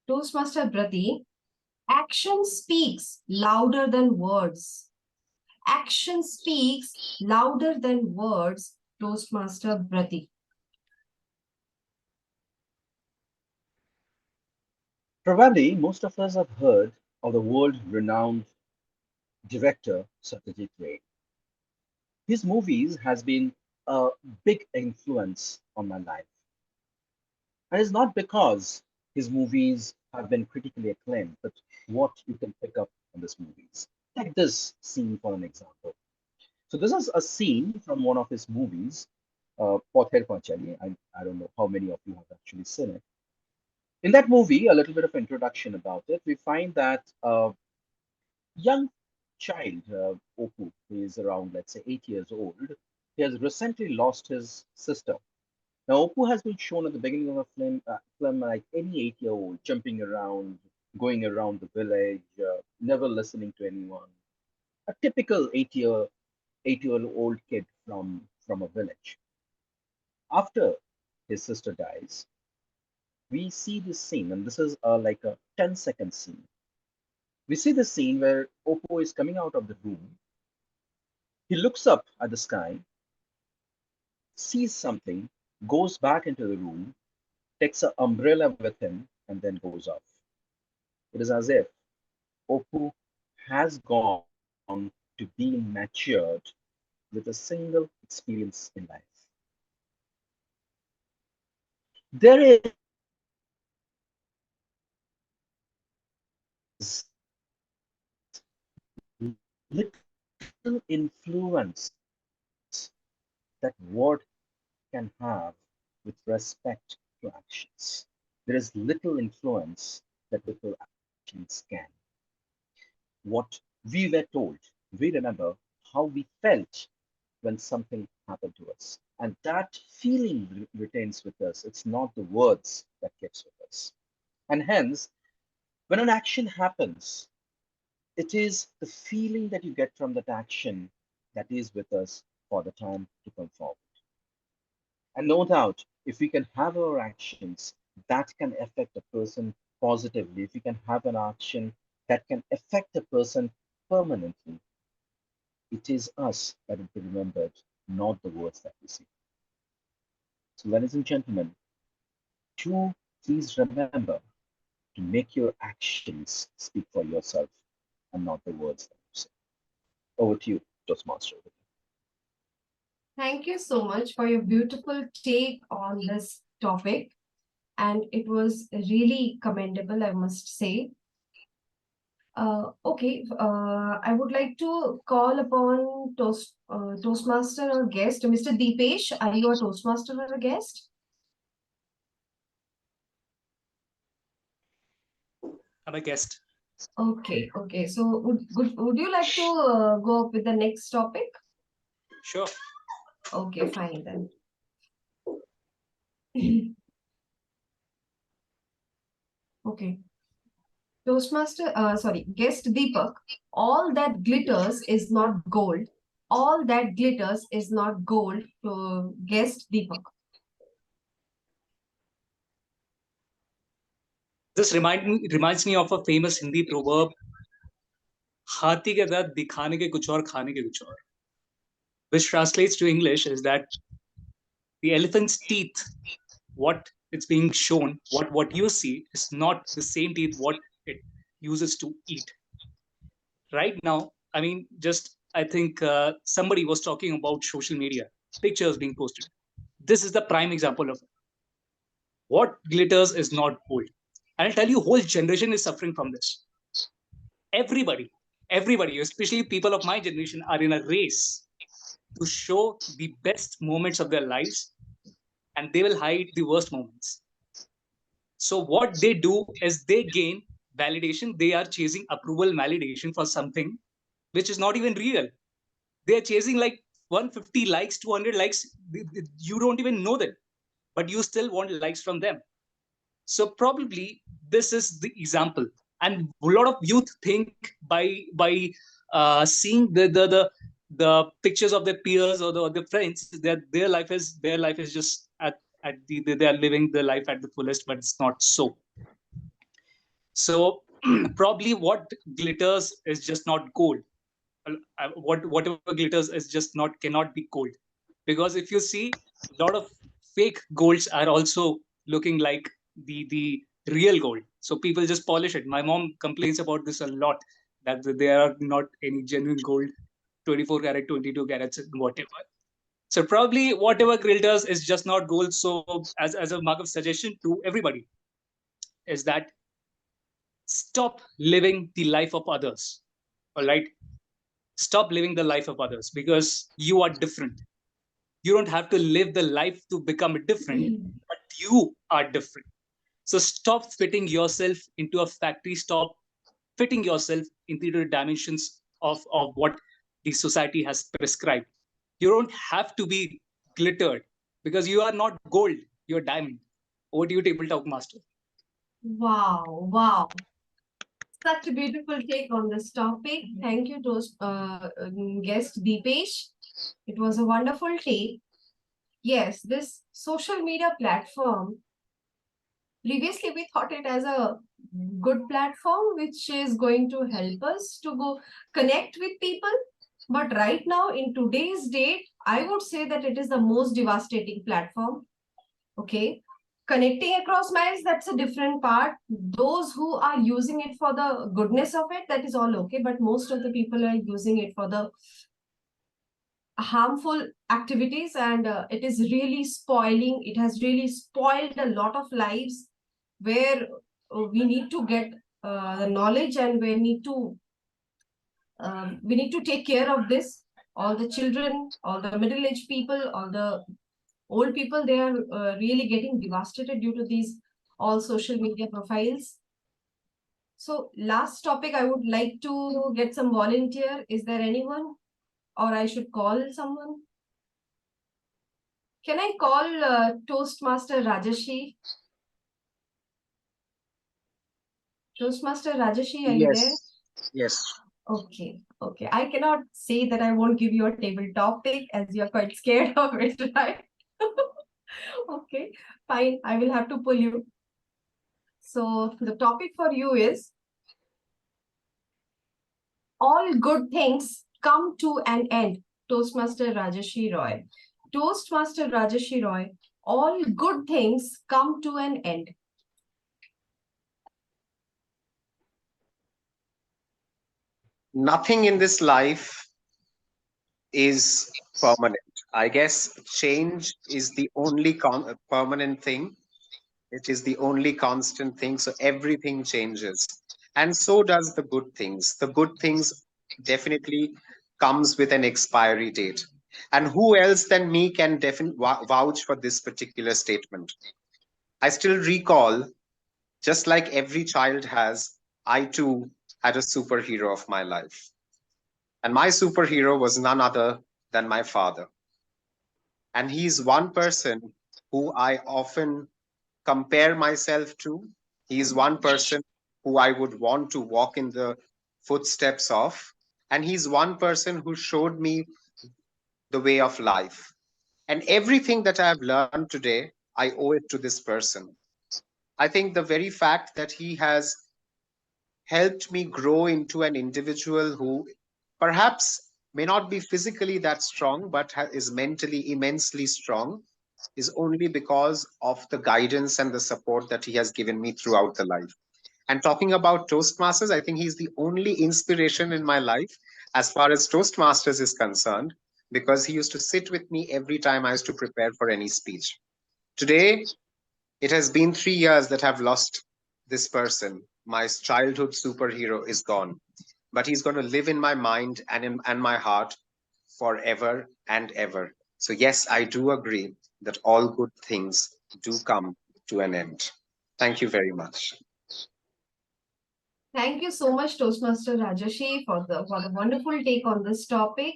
Toastmaster Brati, Action speaks louder than words. Action speaks louder than words, Toastmaster Brati. Probably most of us have heard of the world-renowned director Satyajit Ray. His movies has been a big influence on my life. And it's not because his movies have been critically acclaimed, but what you can pick up on his movies. Take this scene for an example. So this is a scene from one of his movies, Pother Panchali. I don't know how many of you have actually seen it. In that movie, a little bit of introduction about it, we find that young child, Opu, who is around, let's say, 8 years old, he has recently lost his sister. Now, Opu has been shown at the beginning of a film like any 8-year-old, jumping around, going around the village, never listening to anyone. A typical 8-year-old kid from a village. After his sister dies, we see this scene, and this is like a 10-second scene. We see the scene where Oppo is coming out of the room. He looks up at the sky, sees something, goes back into the room, takes an umbrella with him, and then goes off. It is as if Oppo has gone to being matured with a single experience in life. There is little influence that word can have with respect to actions. There is little influence that little actions can. What we were told, we remember how we felt when something happened to us. And that feeling retains with us. It's not the words that keeps with us. And hence, when an action happens, it is the feeling that you get from that action that is with us for the time to come forward. And no doubt, if we can have our actions that can affect a person positively, if we can have an action that can affect a person permanently, it is us that will be remembered, not the words that we say. So, ladies and gentlemen, do please remember to make your actions speak for yourself and not the words that you say. Over to you, Toastmaster. Thank you so much for your beautiful take on this topic. And it was really commendable, I must say. I would like to call upon Toastmaster or guest, Mr. Deepesh. Are you a Toastmaster or a guest? I'm a guest. Okay. So would you like to go up with the next topic? Sure. Okay, fine then. Okay. Guest Deepak. All that glitters is not gold. All that glitters is not gold. To guest Deepak. This reminds me of a famous Hindi proverb, हाथी के दांत दिखाने के कुछ और खाने के कुछ और, which translates to English is that the elephant's teeth, what it's being shown, what you see is not the same teeth what it uses to eat. Right now, I mean, I think somebody was talking about social media, pictures being posted. This is the prime example of it. What glitters is not gold. And I'll tell you, whole generation is suffering from this. Everybody, especially people of my generation, are in a race to show the best moments of their lives, and they will hide the worst moments. So what they do is they gain validation. They are chasing approval, validation for something which is not even real. They are chasing like 150 likes, 200 likes. You don't even know them, but you still want likes from them. So probably this is the example, and a lot of youth think by seeing the pictures of their peers or the friends that their life is just they are living their life at the fullest, but it's not so. So probably what glitters is just not gold. Whatever glitters is just not cannot be gold, because if you see, a lot of fake golds are also looking like the real gold. So people just polish it. My mom complains about this a lot, that there are not any genuine gold, 24 karat, 22 carats, whatever. So probably whatever glitters is just not gold. So as a mark of suggestion to everybody is that stop living the life of others. All right, stop living the life of others, because you are different. You don't have to live the life to become different, but you are different. So stop fitting yourself into a factory. Stop fitting yourself into the dimensions of what the society has prescribed. You don't have to be glittered, because you are not gold, you're diamond. Over to you, tabletop master. Wow, wow. Such a beautiful take on this topic. Thank you, guest Deepesh. It was a wonderful take. Yes, this social media platform, previously we thought it as a good platform which is going to help us to go connect with people. But right now, in today's date, I would say that it is the most devastating platform. Okay. Connecting across miles, that's a different part. Those who are using it for the goodness of it, that is all okay. But most of the people are using it for the harmful activities, and it is really spoiling. It has really spoiled a lot of lives, where we need to get the knowledge, and we need to take care of this. All the children, all the middle-aged people, all the old people, they are really getting devastated due to these all social media profiles. So last topic, I would like to get some volunteer. Is there anyone, or I should call someone? Can I call Toastmaster Rajashi? Toastmaster Rajashi, are you there? Yes. Okay, okay. I cannot say that I won't give you a table topic, as you're quite scared of it, right? Okay, fine. I will have to pull you. So the topic for you is all good things come to an end. Toastmaster Rajashi Roy. Toastmaster Rajashi Roy, all good things come to an end. Nothing in this life is permanent. I guess change is the only permanent thing. It is the only constant thing. So everything changes. And so does the good things. The good things definitely comes with an expiry date. And who else than me can vouch for this particular statement? I still recall, just like every child has, I too had a superhero of my life. And my superhero was none other than my father. And he's one person who I often compare myself to. He's one person who I would want to walk in the footsteps of. And he's one person who showed me the way of life. And everything that I've learned today, I owe it to this person. I think the very fact that he has helped me grow into an individual who perhaps may not be physically that strong, but is mentally immensely strong, is only because of the guidance and the support that he has given me throughout the life. And talking about Toastmasters, I think he's the only inspiration in my life as far as Toastmasters is concerned, because he used to sit with me every time I used to prepare for any speech. Today, it has been 3 years that I've lost this person. My childhood superhero is gone, but he's going to live in my mind and my heart forever and ever. So yes, I do agree that all good things do come to an end. Thank you very much. Thank you so much, Toastmaster Rajashi, for the wonderful take on this topic.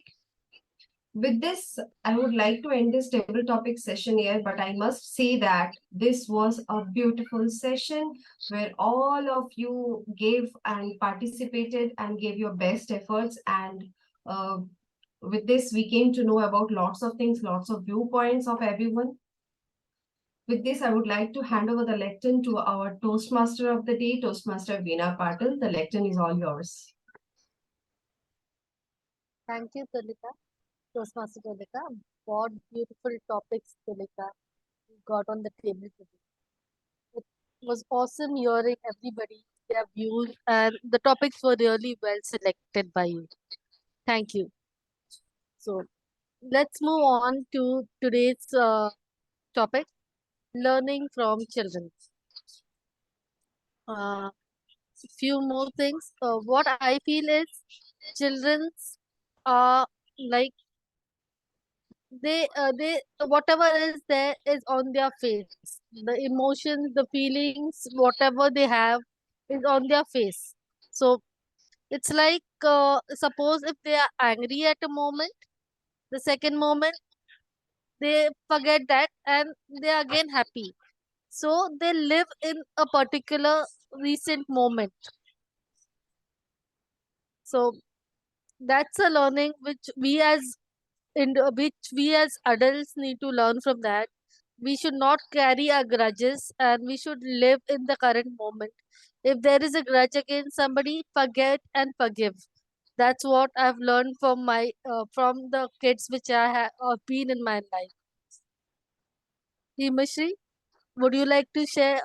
With this, I would like to end this table topic session here, but I must say that this was a beautiful session where all of you gave and participated and gave your best efforts. And with this, we came to know about lots of things, lots of viewpoints of everyone. With this, I would like to hand over the lectern to our Toastmaster of the day, Toastmaster Veena Patil. The lectern is all yours. Thank you, Tulika. Toastmaster Tulika. What beautiful topics, Tulika, you got on the table today. It was awesome hearing everybody, their views, and the topics were really well selected by you. Thank you. So let's move on to today's topic, learning from children. Few more things. What I feel is children's are like they whatever is there is on their face. The emotions, the feelings, whatever they have is on their face. So it's like suppose if they are angry at a moment, the second moment they forget that and they are again happy. So they live in a particular recent moment. So that's a learning which we as adults need to learn from that. We should not carry our grudges and we should live in the current moment. If there is a grudge against somebody, forget and forgive. That's what I've learned from my from the kids which I have been in my life. Himashri, would you like to share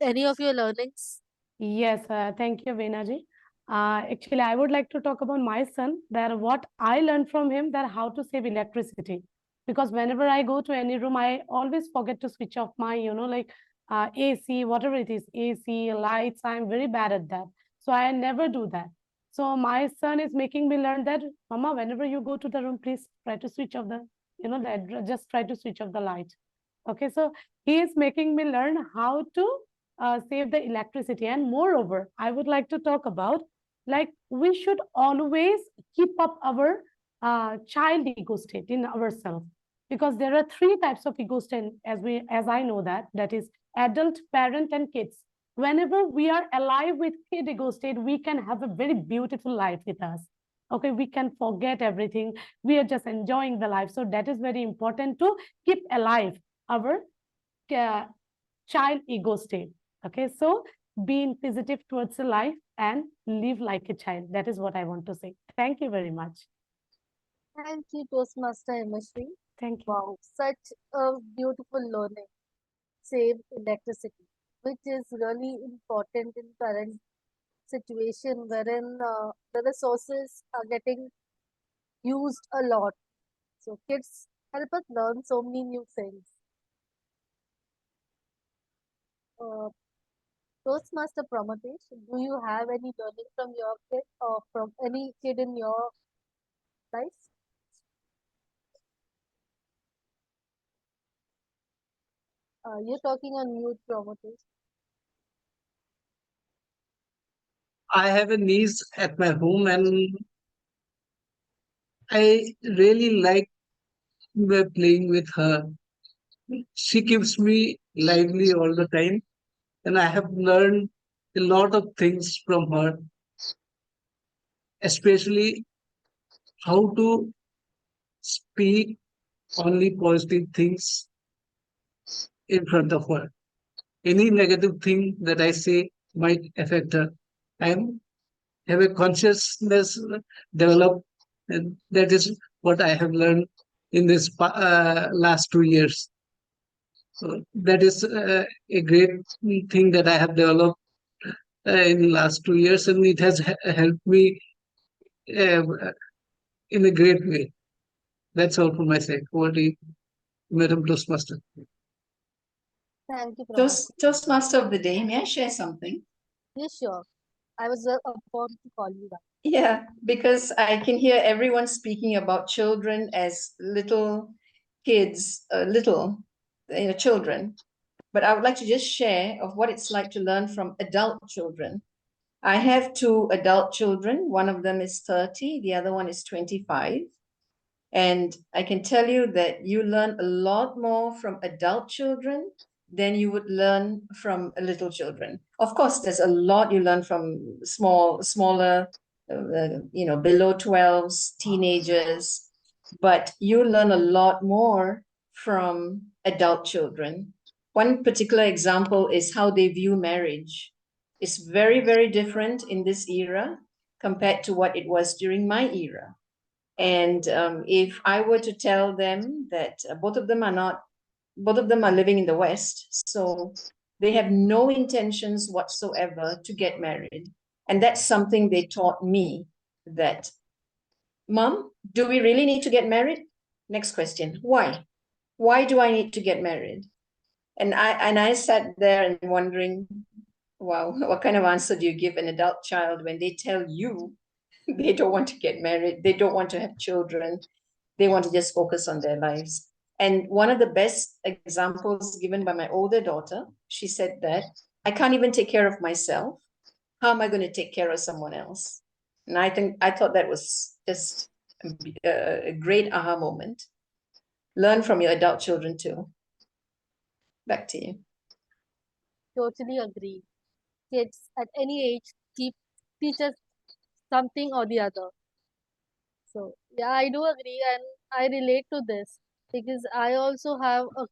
any of your learnings? Yes, thank you, Veena ji. Actually, I would like to talk about my son, that what I learned from him, that how to save electricity. Because whenever I go to any room, I always forget to switch off my, like AC, whatever it is, AC, lights. I'm very bad at that. So I never do that. So my son is making me learn that, Mama, whenever you go to the room, please try to switch off the, just try to switch off the light. Okay, so he is making me learn how to save the electricity. And moreover, I would like to talk about, like, we should always keep up our child ego state in ourselves, because there are three types of ego state, as I know, that is adult, parent, and kids. Whenever we are alive with kid ego state, we can have a very beautiful life with us. Okay, we can forget everything. We are just enjoying the life. So that is very important to keep alive our child ego state. Okay, so be inquisitive towards the life and live like a child. That is what I want to say. Thank you very much. Thank you, Toastmaster Himashri. Thank you. Wow, such a beautiful learning. Save electricity, which is really important in current situation wherein the resources are getting used a lot. So kids help us learn so many new things. Toastmaster Pramatesh, do you have any learning from your kid or from any kid in your life? You're talking on mute, Pramatesh. I have a niece at my home, and I really like playing with her. She keeps me lively all the time, and I have learned a lot of things from her, especially how to speak only positive things in front of her. Any negative thing that I say might affect her. I have a consciousness developed, and that is what I have learned in this last 2 years. So that is a great thing that I have developed in the last 2 years, and it has helped me uh, in a great way. That's all for my sake. Over to you, Madam Toastmaster. Thank you, Pramatesh. Toastmaster of the day, may I share something? Yes, sure. I was about to call you back. Yeah, because I can hear everyone speaking about children as little kids, children. But I would like to just share of what it's like to learn from adult children. I have two adult children. One of them is 30, the other one is 25. And I can tell you that you learn a lot more from adult children than you would learn from little children. Of course, there's a lot you learn from smaller, below 12s, teenagers, but you learn a lot more from adult children. One particular example is how they view marriage. It's very, very different in this era compared to what it was during my era. And if I were to tell them that both of them are living in the West, so they have no intentions whatsoever to get married. And that's something they taught me, that, Mom, do we really need to get married? Next question. Why? Why do I need to get married? And I sat there and wondering, wow, what kind of answer do you give an adult child when they tell you they don't want to get married, they don't want to have children, they want to just focus on their lives? And one of the best examples given by my older daughter, she said that, I can't even take care of myself. How am I going to take care of someone else? And I thought that was just a great aha moment. Learn from your adult children too. Back to you. Totally agree. Kids at any age teach us something or the other. So yeah, I do agree, and I relate to this because I also have a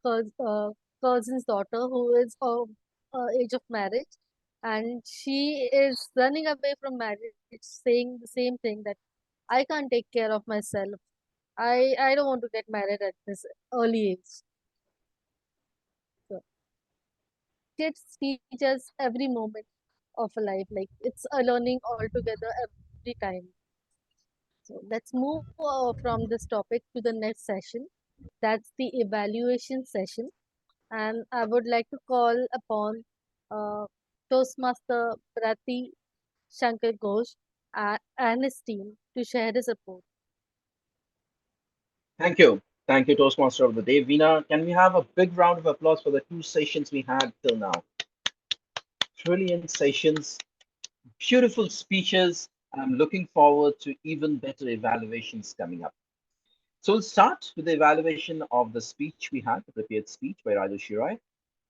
cousin's daughter who is of age of marriage, and she is running away from marriage, saying the same thing, that I can't take care of myself. I don't want to get married at this early age. So kids teach us every moment of a life. Like, it's a learning altogether every time. So let's move from this topic to the next session. That's the evaluation session. And I would like to call upon Toastmaster Prati Shankar Ghosh and his team to share his report. Thank you. Thank you, Toastmaster of the Day. Veena, can we have a big round of applause for the 2 sessions we had till now? Brilliant sessions, beautiful speeches. I'm looking forward to even better evaluations coming up. So we'll start with the evaluation of the speech we had, the prepared speech by Rajesh Roy.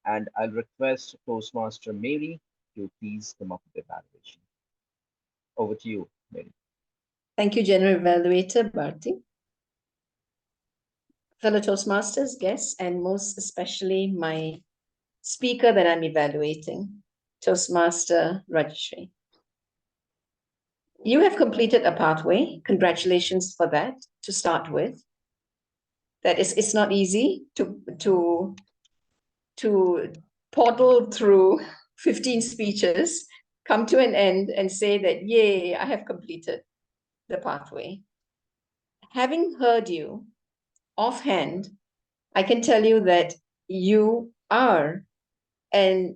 And I'll request Toastmaster Mary to please come up with the evaluation. Over to you, Mary. Thank you, General Evaluator Bharti. Fellow Toastmasters, guests, and most especially my speaker that I'm evaluating, Toastmaster Rajeshri. You have completed a pathway. Congratulations for that, to start with. That is, it's not easy to portal through 15 speeches, come to an end and say that, yay, I have completed the pathway. Having heard you offhand, I can tell you that you are a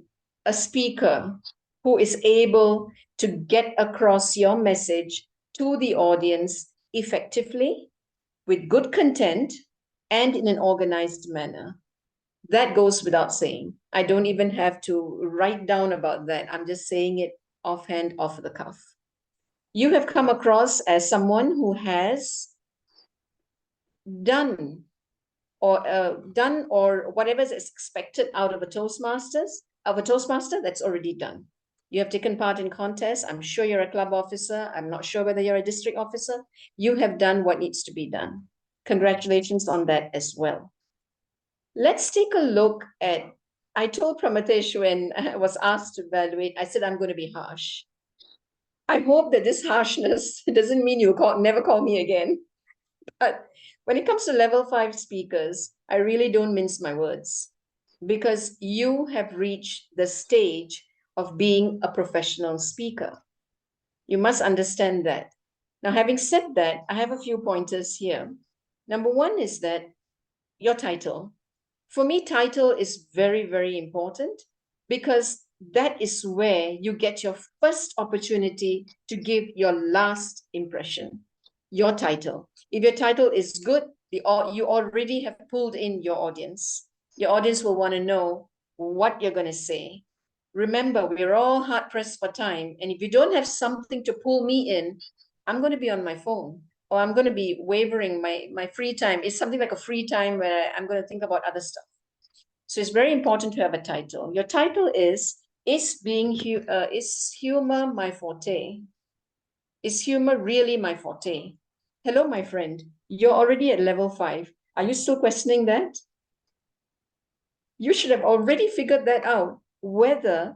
speaker who is able to get across your message to the audience effectively, with good content, and in an organized manner. That goes without saying. I don't even have to write down about that. I'm just saying it offhand, off the cuff. You have come across as someone who has done or whatever is expected out of a Toastmaster that's already done. You have taken part in contests. I'm sure you're a club officer. I'm not sure whether you're a district officer. You have done what needs to be done. Congratulations on that as well. Let's take a look at, I told Pramathesh when I was asked to evaluate, I said, I'm going to be harsh. I hope that this harshness doesn't mean you never call me again. But when it comes to level 5 speakers, I really don't mince my words, because you have reached the stage of being a professional speaker. You must understand that. Now, having said that, I have a few pointers here. Number one is that your title. For me, title is very, very important, because that is where you get your first opportunity to give your last impression. Your title. If your title is good, you already have pulled in your audience. Your audience will want to know what you're going to say. Remember, we're all hard pressed for time. And if you don't have something to pull me in, I'm going to be on my phone, or I'm going to be wavering my free time. It's something like a free time where I'm going to think about other stuff. So it's very important to have a title. Your title is humor my forte? Is humor really my forte? Hello, my friend. You're already at level 5. Are you still questioning that? You should have already figured that out, whether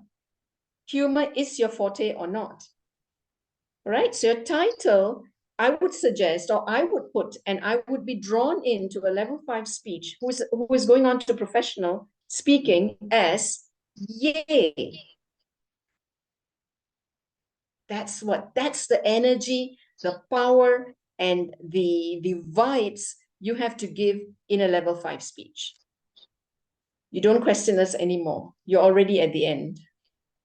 humor is your forte or not. Right? So your title, I would suggest, or I would put, and I would be drawn into a level 5 speech who is going on to professional speaking as yay. That's the energy, the power, and the vibes you have to give in a level 5 speech. You don't question us anymore. You're already at the end.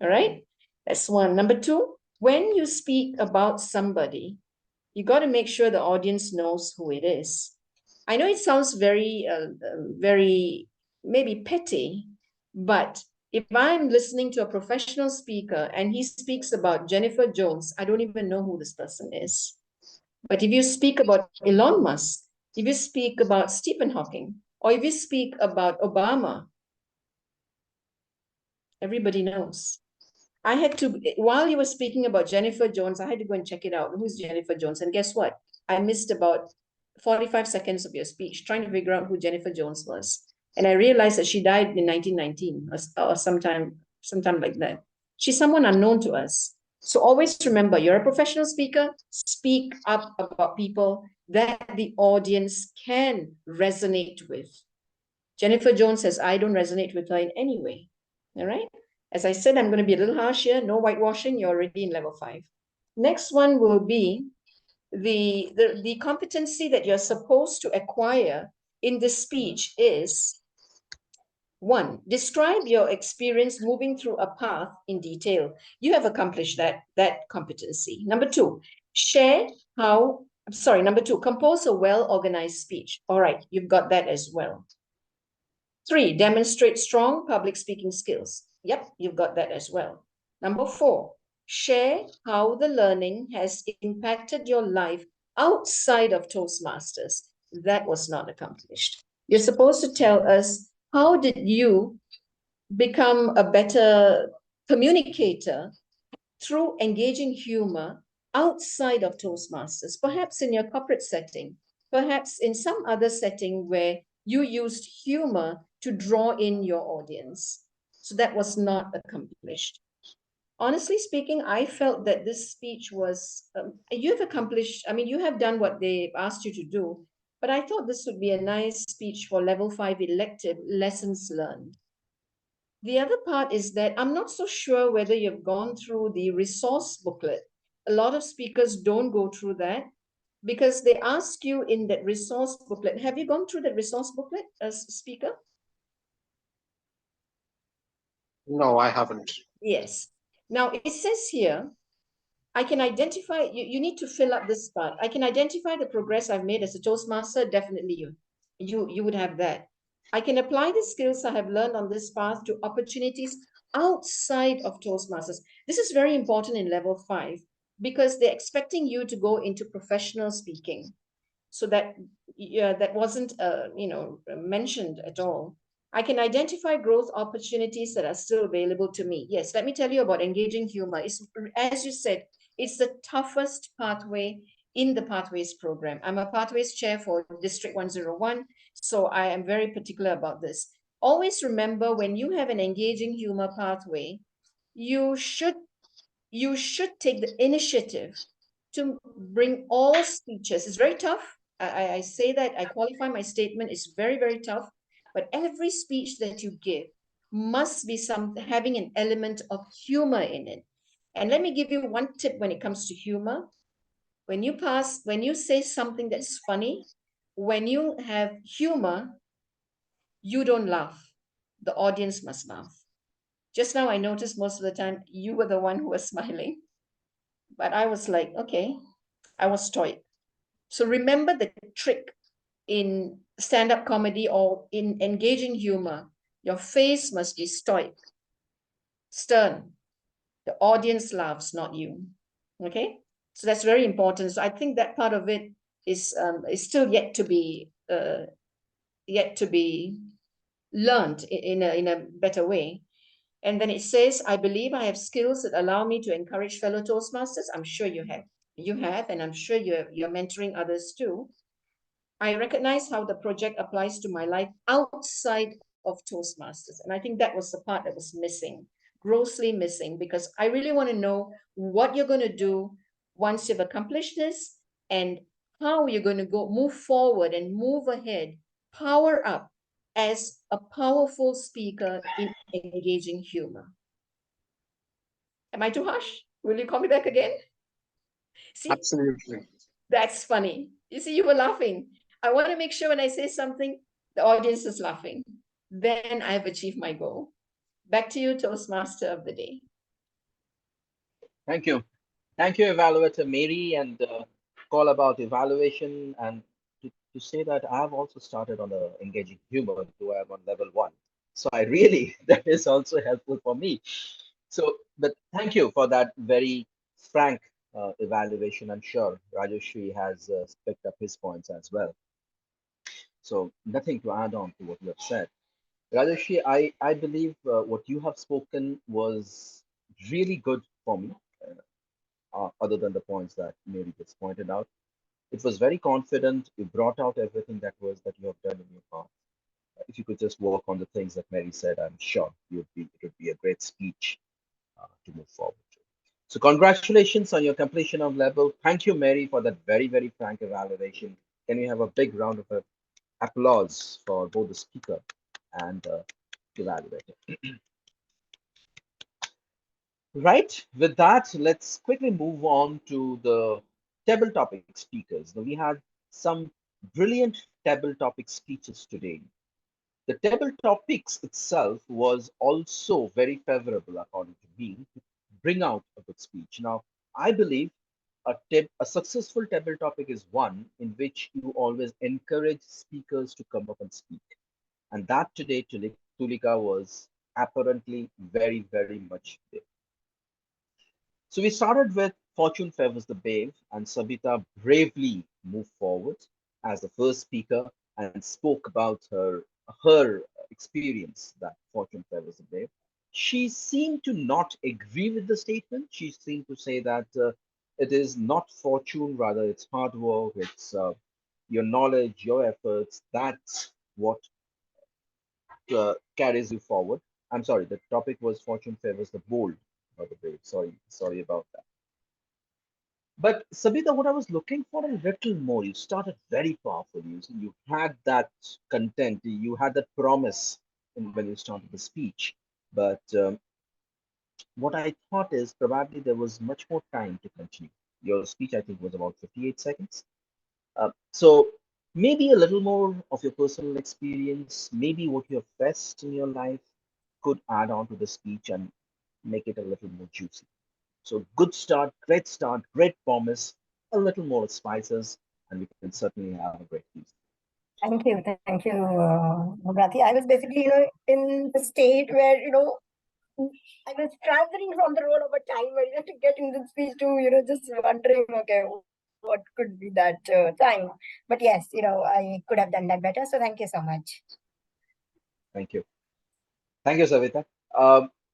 All right? That's one. Number two, when you speak about somebody, you got to make sure the audience knows who it is. I know it sounds very, very maybe petty, but if I'm listening to a professional speaker and he speaks about Jennifer Jones, I don't even know who this person is. But if you speak about Elon Musk, if you speak about Stephen Hawking, or if you speak about Obama, everybody knows. I had to, while you were speaking about Jennifer Jones, I had to go and check it out. Who's Jennifer Jones? And guess what? I missed about 45 seconds of your speech trying to figure out who Jennifer Jones was. And I realized that she died in 1919 or sometime like that. She's someone unknown to us. So always remember, you're a professional speaker, speak up about people that the audience can resonate with. Jennifer Jones says, I don't resonate with her in any way. All right? As I said, I'm going to be a little harsh here. No whitewashing. You're already in level 5. Next one will be the competency that you're supposed to acquire in this speech is 1, describe your experience moving through a path in detail. You have accomplished that competency. Number 2, number 2, compose a well-organized speech. All right, you've got that as well. 3, demonstrate strong public speaking skills. Yep, you've got that as well. Number 4, share how the learning has impacted your life outside of Toastmasters. That was not accomplished. You're supposed to tell us, how did you become a better communicator through engaging humor outside of Toastmasters, perhaps in your corporate setting, perhaps in some other setting where you used humor to draw in your audience. So that was not accomplished. Honestly speaking, I felt that this speech was, you've accomplished, I mean, you have done what they asked you to do, but I thought this would be a nice speech for level 5 elective lessons learned. The other part is that I'm not so sure whether you've gone through the resource booklet. A lot of speakers don't go through that because they ask you in that resource booklet. Have you gone through that resource booklet as a speaker? No, I haven't. Yes. Now it says here, I can identify, you need to fill up this part. I can identify the progress I've made as a Toastmaster. Definitely you would have that. I can apply the skills I have learned on this path to opportunities outside of Toastmasters. This is very important in level 5 because they're expecting you to go into professional speaking. So that wasn't mentioned at all. I can identify growth opportunities that are still available to me. Yes, let me tell you about engaging humor. It's, as you said, it's the toughest pathway in the Pathways program. I'm a Pathways chair for District 101, so I am very particular about this. Always remember, when you have an engaging humor pathway, you should take the initiative to bring all speeches. It's very tough. I say that, I qualify my statement, it's very, very tough, but every speech that you give must be having an element of humor in it. And let me give you one tip when it comes to humor. When you say something that's funny, when you have humor, you don't laugh. The audience must laugh. Just now I noticed most of the time you were the one who was smiling. But I was like, okay, I was stoic. So remember the trick in stand-up comedy or in engaging humor. Your face must be stoic, stern. The audience laughs, not you. Okay? So that's very important. So I think that part of it is still yet to be learned in a better way. And then it says, I believe I have skills that allow me to encourage fellow Toastmasters. I'm sure you have. You have, and I'm sure you're mentoring others too. I recognize how the project applies to my life outside of Toastmasters. And I think that was the part that was missing, grossly missing, because I really want to know what you're going to do once you've accomplished this and how you're going to move forward and move ahead, power up as a powerful speaker in engaging humor. Am I too harsh? Will you call me back again? See, Absolutely. that's funny. You see, you were laughing. I want to make sure when I say something, the audience is laughing. Then I've achieved my goal. Back to you, Toastmaster of the day. Thank you. Thank you, Evaluator Mary, and call about evaluation. And to say that I've also started on the engaging humor, though I'm on level 1. So I really, that is also helpful for me. So, but thank you for that very frank evaluation. I'm sure Rajeshri has picked up his points as well. So nothing to add on to what you have said. Rajeshri, I believe what you have spoken was really good for me, other than the points that Mary just pointed out. It was very confident. You brought out everything that you have done in your past. If you could just work on the things that Mary said, I'm sure it would be a great speech to move forward to. So congratulations on your completion of level. Thank you, Mary, for that very, very frank evaluation. Can we have a big round of applause for both the speaker and the evaluator? Right. With that, let's quickly move on to the table topic speakers. Now, we had some brilliant table topic speeches today. The table topics itself was also very favorable, according to me, to bring out a good speech. Now, I believe a successful table topic is one in which you always encourage speakers to come up and speak. And that today, Tulika was apparently very, very much there. So we started with Fortune Favors the Brave, and Sabita bravely moved forward as the first speaker and spoke about her experience that Fortune Favors the Brave. She seemed to not agree with the statement. She seemed to say that it is not fortune, rather it's hard work, it's your knowledge, your efforts. That's what carries you forward. I'm sorry, the topic was Fortune Favors the Bold, not the Brave. Sorry about that. But Sabita, what I was looking for a little more, you started very powerful. You had that content, you had that promise when you started the speech. But what I thought is probably there was much more time to continue. Your speech, I think, was about 58 seconds. So maybe a little more of your personal experience, maybe what you have faced in your life could add on to the speech and make it a little more juicy. So good start, great promise, a little more spices, and we can certainly have a great feast. Thank you, Bharati. I was basically, in the state where, I was transferring from the role of a timer to get into the speech to, just wondering, okay, what could be that time? But yes, I could have done that better. So thank you so much. Thank you. Thank you, Savita.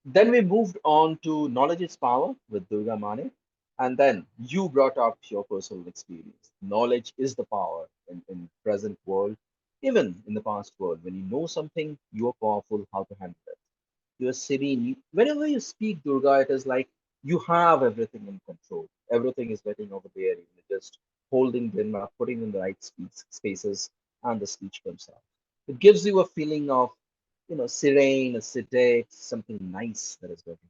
Then we moved on to Knowledge is Power with Durga Mane. And then you brought up your personal experience. Knowledge is the power in present world, even in the past world. When you know something, you are powerful, how to handle it. You are serene. Whenever you speak Durga, it is like you have everything in control. Everything is getting over there. You're just holding them up, putting in the right spaces, and the speech comes out. It gives you a feeling of, serene, a sedate, something nice that is going to happen.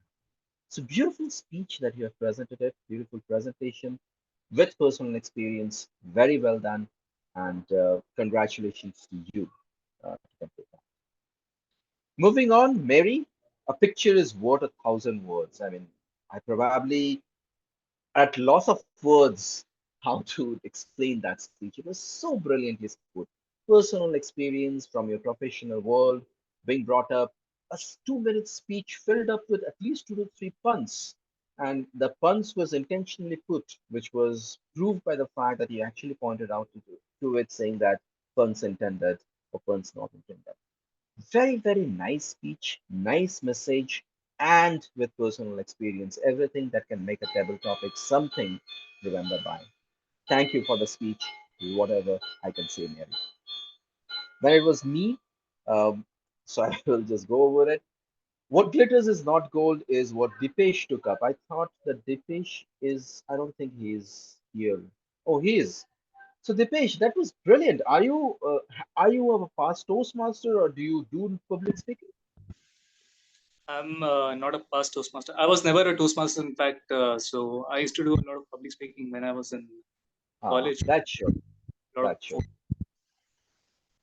So beautiful speech that you have presented it, beautiful presentation with personal experience, very well done, and congratulations to you to complete that. Moving on, Mary, a picture is worth 1,000 words. I mean, I probably at loss of words how to explain that speech. It was so brilliantly put. Personal experience from your professional world being brought up, a 2 minute speech filled up with at least 2 to 3 puns. And the puns was intentionally put, which was proved by the fact that he actually pointed out to it, saying that puns intended or puns not intended. Very, very nice speech, nice message, and with personal experience, everything that can make a table topic something to remember by. Thank you for the speech, whatever I can say, Mary. When it was me, um, so I will just go over it. What glitters is not gold is what Dipesh took up. I thought that Dipesh is, I don't think he is here. Oh, he is. So Dipesh, that was brilliant. Are you a past Toastmaster or do you do public speaking? I'm not a past Toastmaster. I was never a Toastmaster, in fact. So I used to do a lot of public speaking when I was in college. That's sure. A lot of That's sure.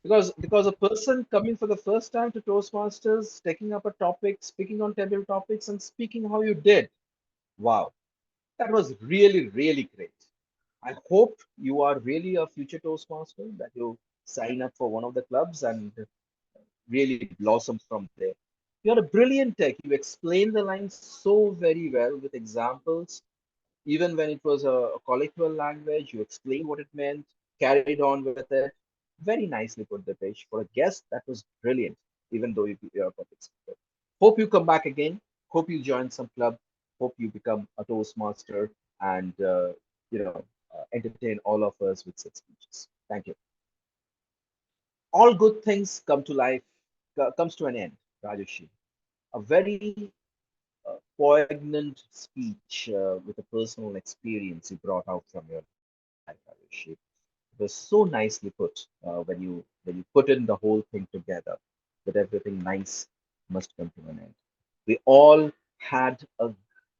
Because a person coming for the first time to Toastmasters, taking up a topic, speaking on table topics, and speaking how you did. Wow, that was really, really great. I hope you are really a future Toastmaster, that you sign up for one of the clubs and really blossom from there. You're a brilliant tech. You explain the lines so very well with examples. Even when it was a colloquial language, you explained what it meant, carried on with it. Very nicely put the page. For a guest, that was brilliant, even though you're a public speaker. Hope you come back again. Hope you join some club. Hope you become a Toastmaster and entertain all of us with such speeches. Thank you. All good things come to life, comes to an end, Rajeshi. A very poignant speech with a personal experience you brought out from your life, Rajeshi. It was so nicely put when you put in the whole thing together, that everything nice must come to an end. We all had a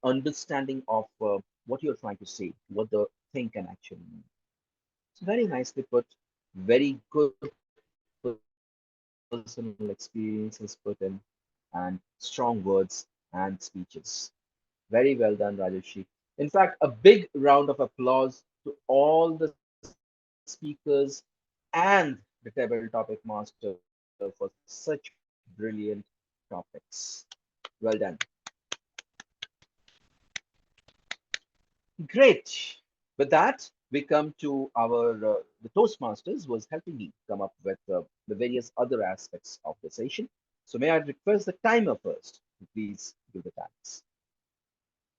understanding of what you're trying to say, what the thing can actually mean. It's very nicely put, very good personal experiences put in, and strong words and speeches. Very well done, Rajeshi. In fact, a big round of applause to all the speakers and the tabletop master for such brilliant topics. Well done. Great. With that, we come to our the Toastmasters was helping me come up with the various other aspects of the session. So may I request the timer first? Please give the times.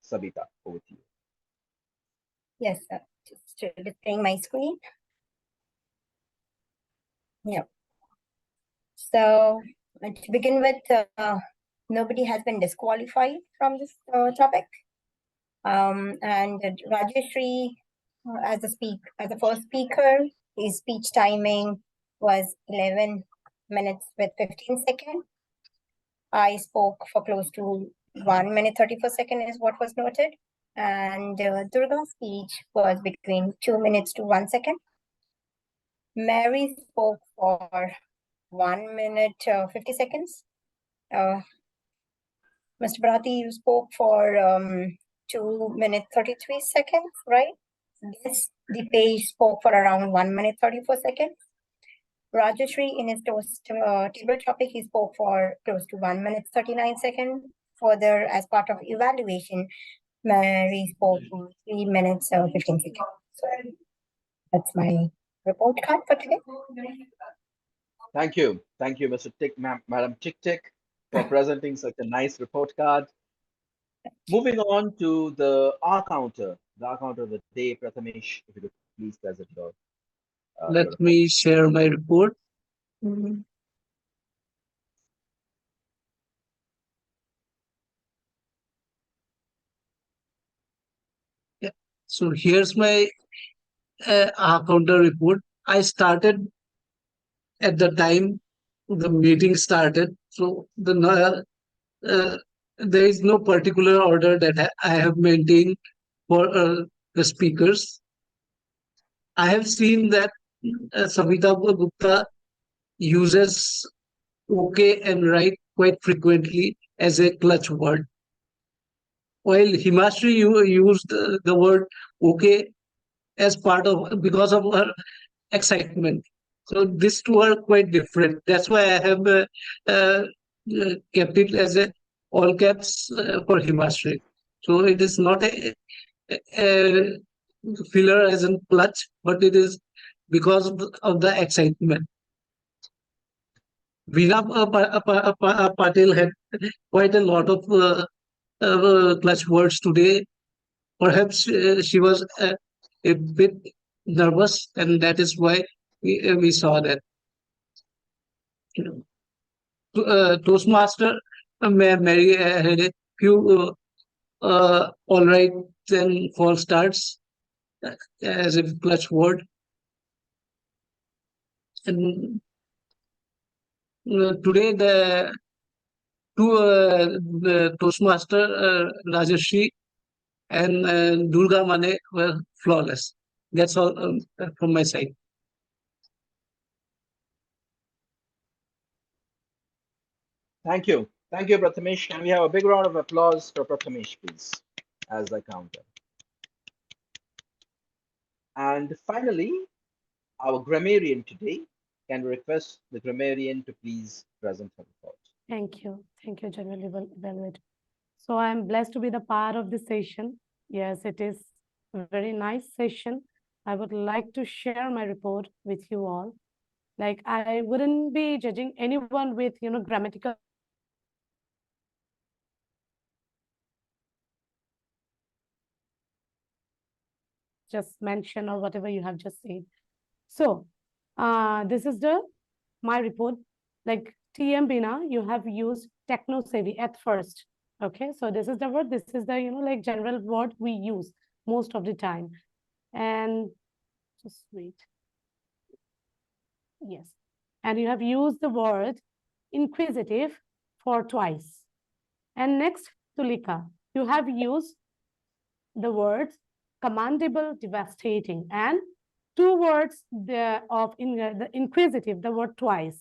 Sabita, over to you. Yes, sir. Just displaying my screen. Yeah. So to begin with, nobody has been disqualified from this topic. And Rajeshri, as the first speaker, his speech timing was 11 minutes with 15 seconds. I spoke for close to 1 minute 34 seconds is what was noted. And Durga's speech was between 2 minutes to 1 second. Mary spoke for 1 minute 50 seconds. Mr. Bharati, you spoke for 2 minutes 33 seconds, right? Yes, Dipesh spoke for around 1 minute 34 seconds. Rajeshri, in his table topic, he spoke for close to 1 minute 39 seconds. Further, as part of evaluation, Mary spoke for 3 minutes 15 seconds. So that's my report card for today. Thank you. Thank you, Mr. Madam Tick Tick, for presenting such a nice report card. Moving on to the R counter of the day, Prathamesh, if you could please present your. Let me share my report. Yeah. So here's my R counter report. I started at the time the meeting started. So there is no particular order that I have maintained for the speakers. I have seen that Savita Gupta uses okay and right quite frequently as a clutch word. While Himashri used the word okay as part of because of her excitement. So these two are quite different. That's why I have kept it as a all caps for Himashri. So it is not a filler as in clutch, but it is because of the excitement. Veena Patel had quite a lot of clutch words today. Perhaps she was a bit nervous, and that is why we saw that. Toastmaster Mary had a few all right then for starts as a clutch word. And today the Toastmaster Rajashri and Durga Mane were flawless. That's all from my side. Thank you. Thank you, Prathamesh. Can we have a big round of applause for Prathamesh, please, as I count them. And finally, our grammarian today. Can we request the grammarian to please present her report? Thank you. Thank you, General Velvet. So I'm blessed to be the part of this session. Yes, it is a very nice session. I would like to share my report with you all. Like I wouldn't be judging anyone with, grammatical just mention or whatever you have just said. So this is my report. Like TM Bina, you have used techno savvy at first. Okay, so this is the word. This is the like general word we use most of the time. And just wait. Yes, and you have used the word inquisitive for twice. And next, Tulika, you have used the words commendable, devastating, and two words the inquisitive, the word twice.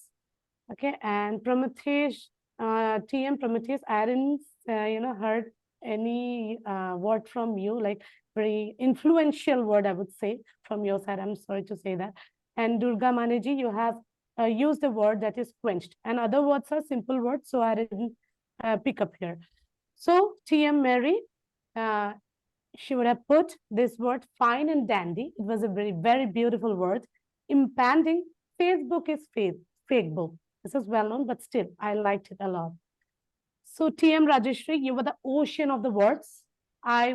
Okay, and Prometheus, TM Prometheus, I didn't, heard any word from you, like very influential word, I would say, from your side. I'm sorry to say that. And Durga Maneji, you have used the word that is quenched. And other words are simple words, so I didn't pick up here. So TM Mary, she would have put this word fine and dandy. It was a very, very beautiful word. Impending, Facebook is fake book. This is well known, but still, I liked it a lot. So TM Rajeshri, you were the ocean of the words. I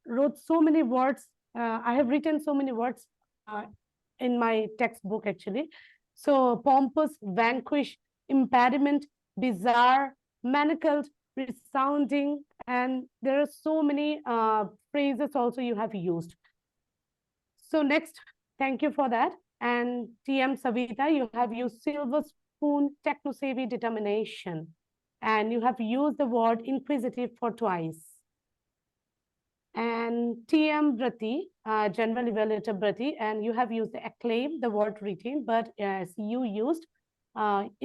wrote so many words. I have written so many words in my textbook actually. So pompous, vanquish, impediment, bizarre, manacled, resounding, and there are so many phrases also you have used. So next, thank you for that. And TM Savita, you have used silver spoon, techno-savvy determination. And you have used the word inquisitive for twice. And TM Brati, General Evaluator Brati, and you have used the acclaim, the word retain, but yes, you used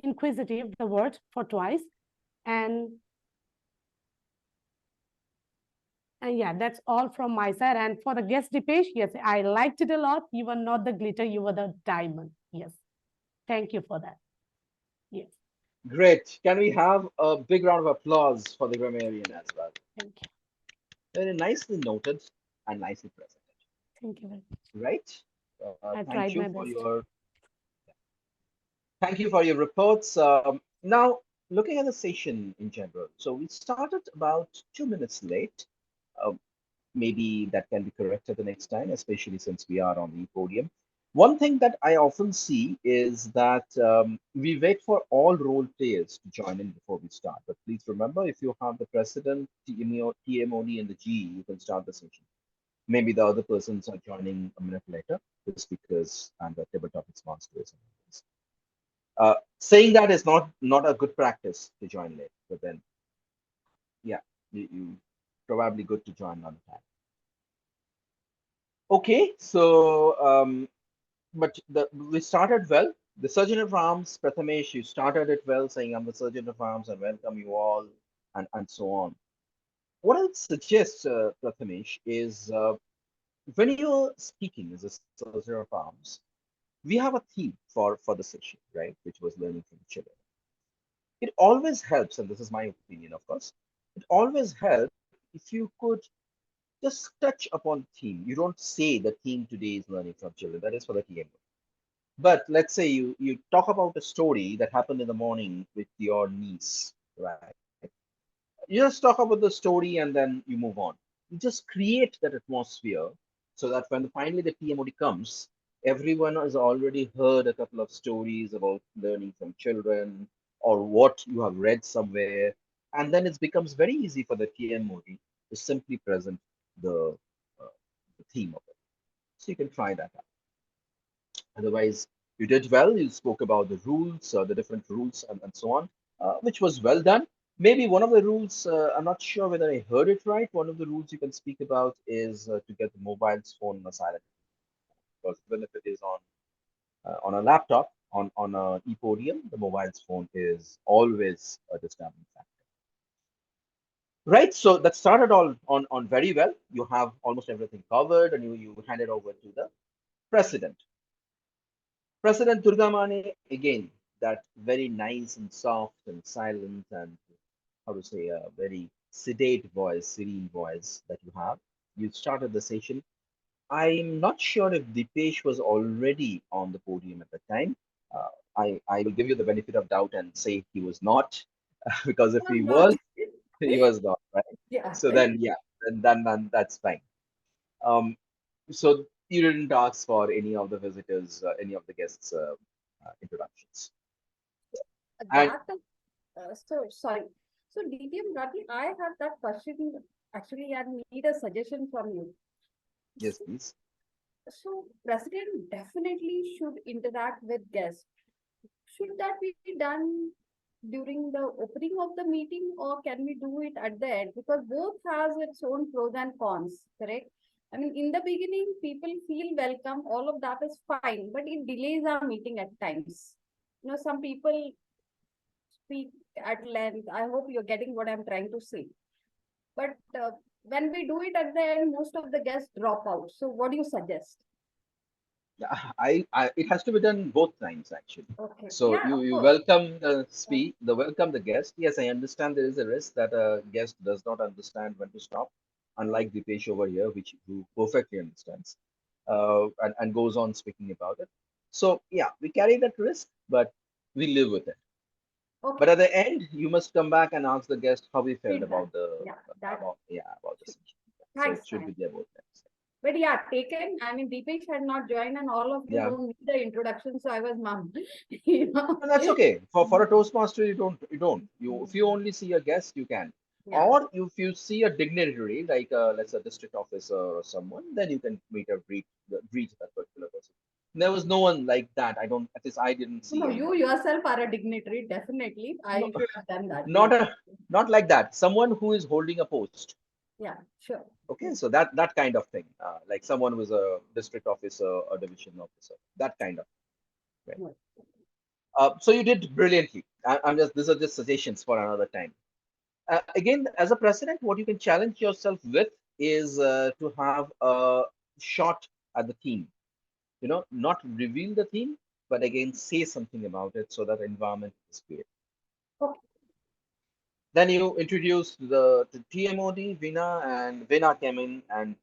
inquisitive, the word for twice. And yeah, that's all from my side. And for the guest Dipesh, yes, I liked it a lot. You were not the glitter, you were the diamond. Yes. Thank you for that. Yes. Great. Can we have a big round of applause for the grammarian as well? Thank you. Very nicely noted and nicely presented. Thank you very much. Right. I tried my best. Thank you for your reports. Now, looking at the session in general, so we started about 2 minutes late. Maybe that can be corrected the next time, especially since we are on the podium. One thing that I often see is that we wait for all role players to join in before we start. But please remember, if you have the president, TMOD, and the GE, you can start the session. Maybe the other persons are joining a minute later, the speakers and the table topics masters. Saying that is not a good practice to join late, but then, yeah, you probably good to join on time. Okay, so but we started well. The Surgeon of Arms, Prathamesh, you started it well, saying I'm the Surgeon of Arms and welcome you all, and so on. What I would suggest, Prathamesh, is when you're speaking as a Surgeon of Arms, we have a theme for the session, right? Which was learning from children. It always helps, and this is my opinion, of course. It always helps if you could just touch upon theme. You don't say the theme today is learning from children. That is for the TM. But let's say you talk about a story that happened in the morning with your niece, right? You just talk about the story and then you move on. You just create that atmosphere so that when finally the TMOD comes, everyone has already heard a couple of stories about learning from children, or what you have read somewhere, and then it becomes very easy for the TMOD to simply present the, the theme of it. So you can try that out. Otherwise, you did well. You spoke about the rules, the different rules, and so on, which was well done. Maybe one of the rules, I'm not sure whether I heard it right. One of the rules you can speak about is to get the mobile phone silent. Because even if it is on a laptop, on a e-podium, the mobile phone is always a disturbing factor. Right, so that started all on very well. You have almost everything covered, and you hand it over to the president. President Durgamane, again, that very nice and soft and silent and how to say a very sedate voice, serene voice that you have. You started the session. I'm not sure if Dipesh was already on the podium at the time. I will give you the benefit of doubt and say he was not, because if he was, he was not, right? Yeah. So then, yeah, then that's fine. So you didn't ask for any of the visitors, any of the guests' introductions. And So sorry. So DTM Rathi, I have that question actually. I need a suggestion from you. yes, please. So president definitely should interact with guests. Should that be done during the opening of the meeting, or can we do it at the end? Because both has its own pros and cons, correct? I mean, in the beginning, people feel welcome, all of that is fine, but it delays our meeting at times. Some people speak at length. I hope you're getting what I'm trying to say. But when we do it at the end, most of the guests drop out. So what do you suggest? It has to be done both times actually. Okay. So Yeah, you of course. welcome the guest. Yes, I understand there is a risk that a guest does not understand when to stop, unlike Dipesh over here, who perfectly understands, and goes on speaking about it. So yeah, we carry that risk, but we live with it. Okay. But at the end, you must come back and ask the guest how he felt Feedback. about the Yeah, that. about the session. So Thanks, it should be thanks. there both times. But yeah, taken. I mean, Deepesh had not joined, and all of you Yeah. don't need the introduction, so I was mum. And that's okay. For a Toastmaster, you if you only see a guest, you can. Yeah. Or if you see a dignitary, like let's say a district officer or someone, then you can greet that particular person. There was no one like that. At least I didn't see No, anyone. you yourself are a dignitary, definitely. I No, should have done that. not like that. Someone who is holding a post. Yeah, sure. Okay, so that kind of thing, like someone who is a district officer or division officer, that kind of. Right. So you did brilliantly. These are just suggestions for another time. Again, as a president, what you can challenge yourself with is to have a shot at the theme. Not reveal the theme, but again, say something about it so that the environment is created. Okay. Then you introduced the TMOD, Vina, and Vina came in, and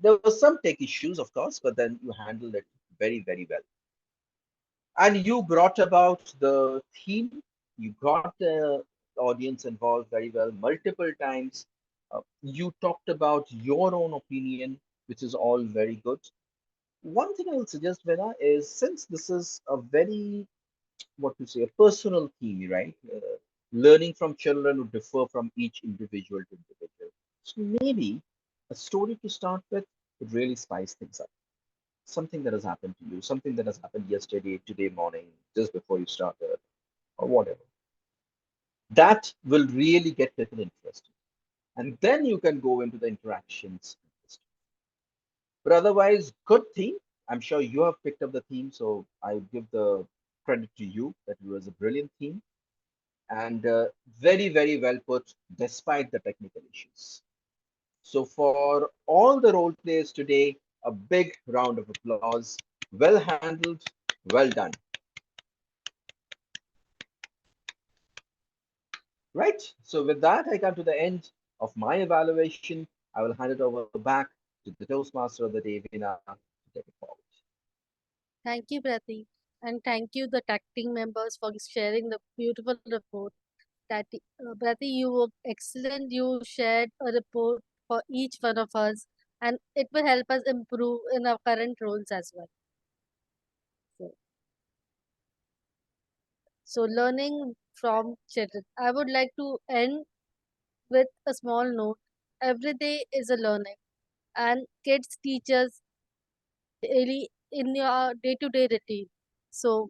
there were some tech issues, of course, but then you handled it very, very well. And you brought about the theme, you brought the audience involved very well multiple times. You talked about your own opinion, which is all very good. One thing I will suggest, Vena, is since this is a very, what to say, a personal theme, right? Learning from children who differ from each individual to individual. So maybe a story to start with would really spice things up. Something that has happened to you, something that has happened yesterday, today morning, just before you started, or whatever. That will really get people interested. And then you can go into the interactions. But otherwise, good theme. I'm sure you have picked up the theme, so I give the credit to you that it was a brilliant theme and very, very well put despite the technical issues. So for all the role players today, a big round of applause. Well handled, well done. Right. So with that, I come to the end of my evaluation. I will hand it over back to the Toastmaster of the day, Vina, to take it forward. Thank you, Prati. And thank you, the tag team members, for sharing the beautiful report. Prati, you were excellent. You shared a report for each one of us, and it will help us improve in our current roles as well. So learning from children. I would like to end with a small note. Every day is a learning, and kids teach us daily in your day-to-day routine. So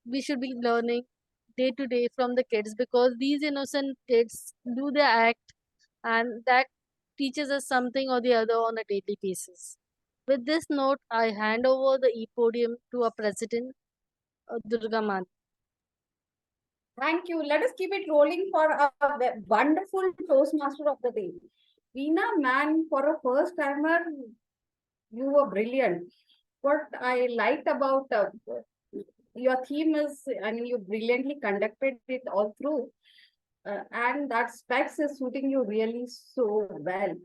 we should be learning day to day from the kids, because these innocent kids do their act, and that teaches us something or the other on a daily basis. With this note, I hand over the e-podium to our president, Durga Man. Thank you. Let us keep it rolling for a wonderful Toastmaster of the day. Veena, man, for a first timer, you were brilliant. What I liked about your theme is, I mean, you brilliantly conducted it all through. And that specs is suiting you really so well.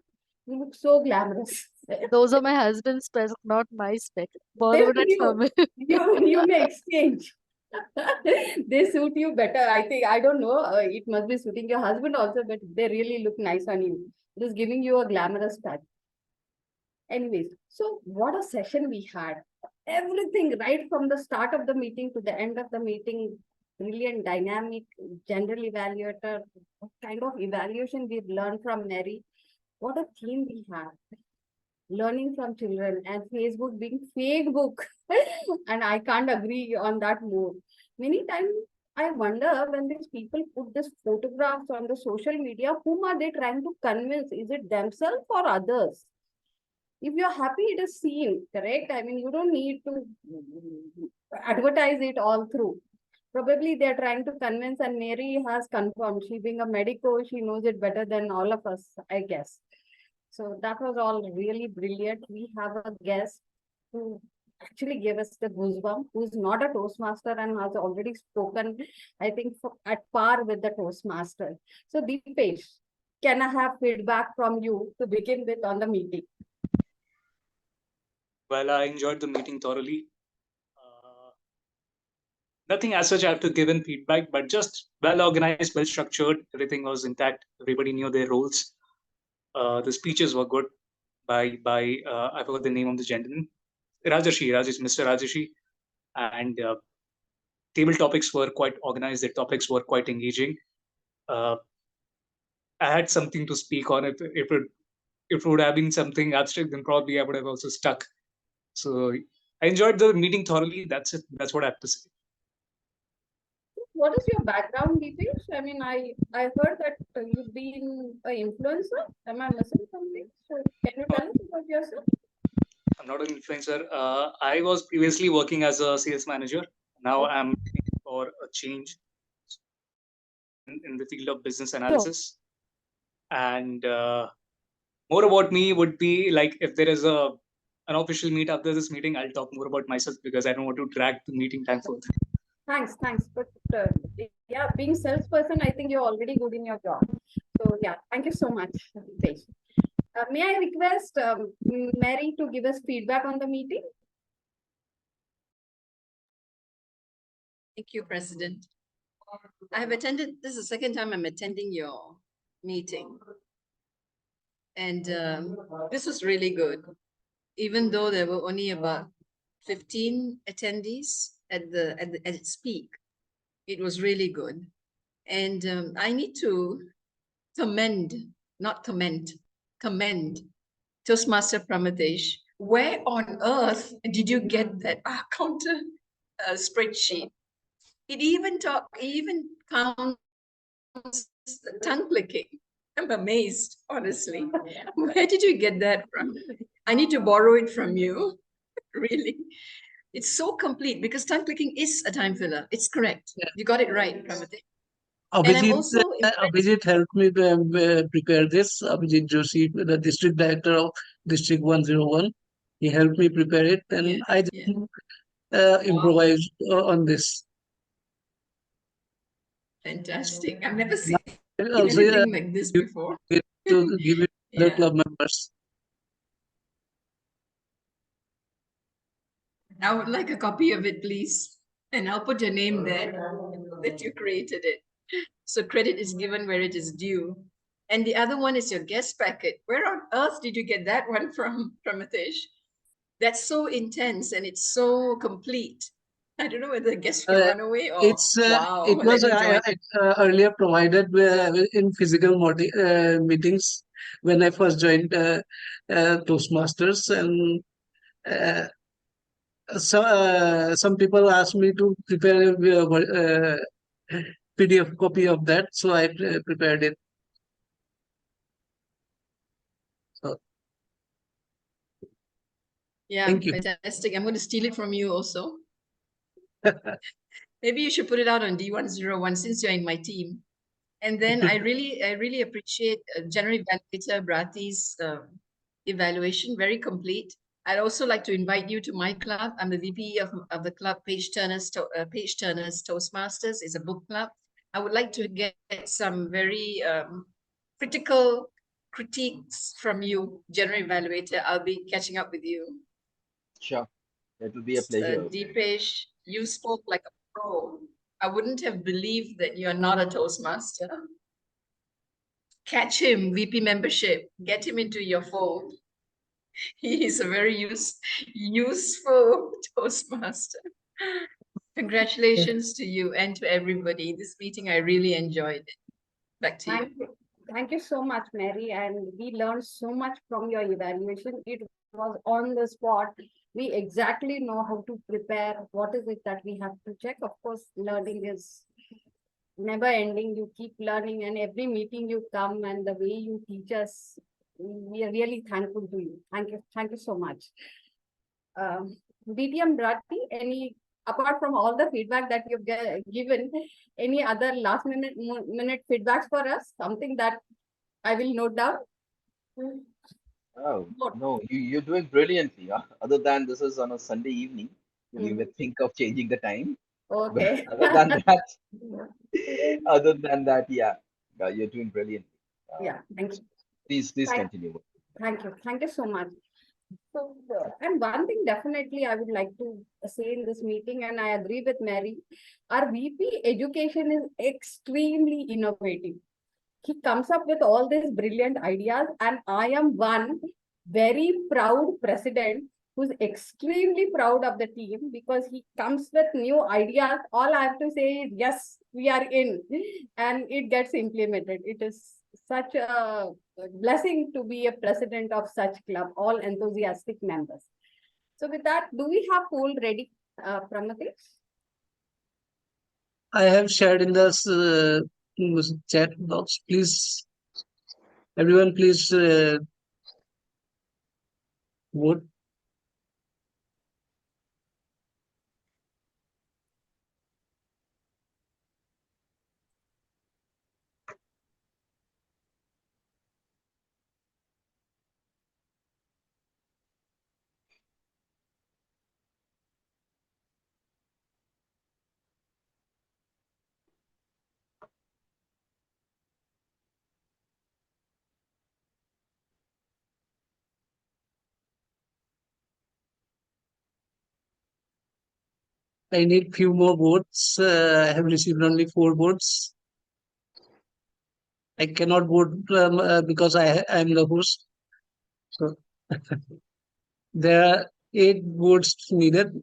You look so glamorous. Those are my husband's specs, not my spec. They Bollywood suit and you, Tamil. you may exchange. They suit you better. I think, I don't know, it must be suiting your husband also, but they really look nice on you. It is giving you a glamorous touch. Anyways, so what a session we had. Everything right from the start of the meeting to the end of the meeting, brilliant, dynamic, general evaluator. What kind of evaluation we've learned from Mary. What a theme we had. Learning from children and Facebook being fake book. And I can't agree on that more. Many times I wonder, when these people put these photographs on the social media, whom are they trying to convince? Is it themselves or others? If you're happy, it is seen, correct? I mean, you don't need to advertise it all through. Probably they're trying to convince, and Mary has confirmed. She being a medico, she knows it better than all of us, I guess. So that was all really brilliant. We have a guest who actually gave us the goosebump, who's not a Toastmaster and has already spoken, I think, at par with the Toastmaster. So Deepesh, can I have feedback from you to begin with on the meeting? Well, I enjoyed the meeting thoroughly. Nothing as such I have to give in feedback, but just well organized, well structured. Everything was intact. Everybody knew their roles. The speeches were good by I forgot the name of the gentleman, Mr. Rajeshi, and table topics were quite organized. The topics were quite engaging. I had something to speak on. If it would have been something abstract, then probably I would have also stuck. So I enjoyed the meeting thoroughly. That's it. That's what I have to say. What is your background, Deepesh? I mean, I heard that you've been an influencer. Am I missing something? So can you tell us about yourself? I'm not an influencer. I was previously working as a sales manager. Now I'm looking for a change in the field of business analysis. And more about me would be like, if there is an official meet after this meeting, I'll talk more about myself, because I don't want to drag the meeting time further. Thanks. But yeah, being salesperson, I think you're already good in your job. So yeah, thank you so much, Deepesh. May I request Mary to give us feedback on the meeting? Thank you, President. I have attended, this is the second time I'm attending your meeting. And this was really good. Even though there were only about 15 attendees at its peak, it was really good. And I need to commend Toastmaster Pramadesh. Where on earth did you get that counter spreadsheet? It even counts tongue clicking. I'm amazed, honestly. Where did you get that from? I need to borrow it from you. Really. It's so complete, because tongue clicking is a time filler. It's correct. Yeah. You got it right, Pramadesh. Abhijit helped me prepare this. Abhijit Joshi, the district director of District 101. He helped me prepare it, and I just improvised on this. Fantastic. I've never seen anything like this before. To give it to the club members. I would like a copy of it, please. And I'll put your name there that you created it. So credit is given where it is due. And the other one is your guest packet. Where on earth did you get that one from, Pramadesh? That's so intense and it's so complete. I don't know whether the guest will run away or It wow, was let me join. earlier provided in physical meetings when I first joined Toastmasters, and some people asked me to prepare a PDF copy of that, so I prepared it. So, Yeah, thank you. fantastic. I'm going to steal it from you also. Maybe you should put it out on D101 since you're in my team. And then I really appreciate General Evaluator Bharati's evaluation, very complete. I'd also like to invite you to my club. I'm the VP of the club, Page Turners Toastmasters. It's a book club. I would like to get some very critical critiques from you, General Evaluator. I'll be catching up with you. Sure. It will be a pleasure. Deepesh, you spoke like a pro. I wouldn't have believed that you're not a Toastmaster. Catch him, VP membership, get him into your fold. He is a very useful Toastmaster. Congratulations to you and to everybody. This meeting, I really enjoyed it. Back to you. Thank you so much, Mary. And we learned so much from your evaluation. It was on the spot. We exactly know how to prepare. What is it that we have to check? Of course, learning is never ending. You keep learning, and every meeting you come and the way you teach us, we are really thankful to you. Thank you so much. BTM Bharati, apart from all the feedback that you've given, any other last minute feedbacks for us? Something that I will note down? Oh, no, you're doing brilliantly. Other than this is on a Sunday evening, you may think of changing the time. Okay. Other than that, yeah, you're doing brilliantly. Yeah, thank you. Please continue. Thank you so much. So, and one thing definitely I would like to say in this meeting, and I agree with Mary, our VP education is extremely innovative. He comes up with all these brilliant ideas, and I am one very proud president who's extremely proud of the team because he comes with new ideas. All I have to say is, yes, we are in, and it gets implemented. It is such a blessing to be a president of such club, all enthusiastic members. So with that, do we have poll ready, Pramatesh? I have shared in this chat box. Please, everyone, please vote. I need few more votes. I have received only 4 votes. I cannot vote because I am the host. So there are 8 votes needed.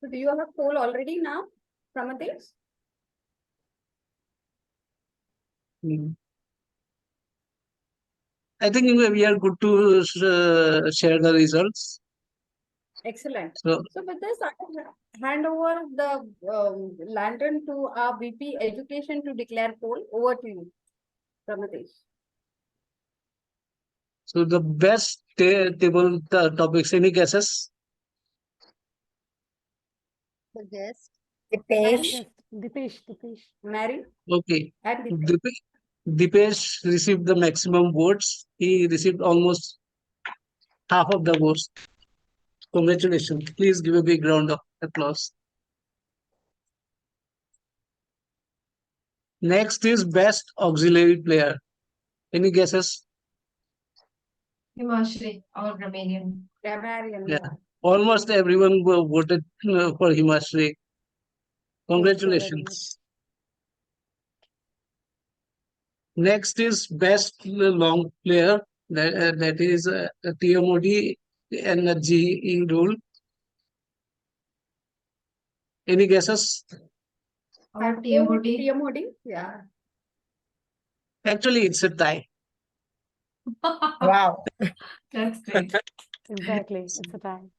So do you have a poll already now, Pramatesh? I think we are good to share the results. Excellent. So with this, I will hand over the lantern to our VP Education to declare poll. Over to you, Pramatesh. So the best table topics, any guesses? The guest. Dipesh. Mary? Okay. And Dipesh received the maximum votes. He received almost half of the votes. Congratulations. Please give a big round of applause. Next is best auxiliary player. Any guesses? Himashri or Romanian. Grammarian. Yeah. Almost everyone voted for Himashri. Congratulations. Next is best long player. That is TMOD and a GE rule. Any guesses? Or TMOD. TMOD. Yeah. Actually, it's a tie. Wow. That's great. Exactly. It's a tie.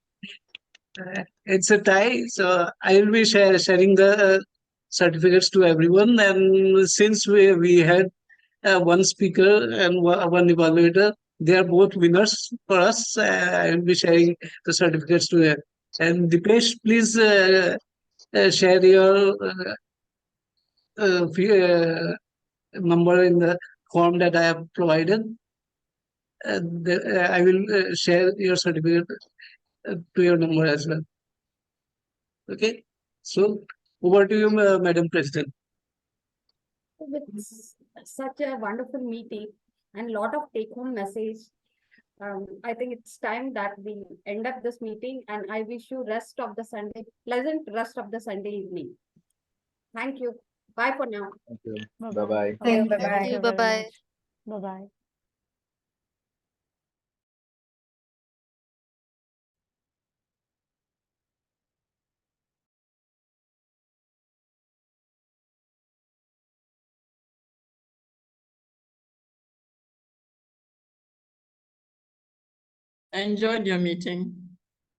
It's a tie. So I will be sharing the certificates to everyone. And since we had one speaker and one evaluator, they are both winners for us. I will be sharing the certificates to them. And Dipesh, please share your number in the form that I have provided. I will share your certificate to your number as well. Okay. So over to you, Madam President. With such a wonderful meeting and lot of take-home message, I think it's time that we end up this meeting, and I wish you pleasant rest of the Sunday evening. Thank you. Bye for now. Thank you. Bye-bye. Bye-bye. Thank you. Bye-bye. Thank you very Bye-bye. much. Bye-bye. I enjoyed your meeting.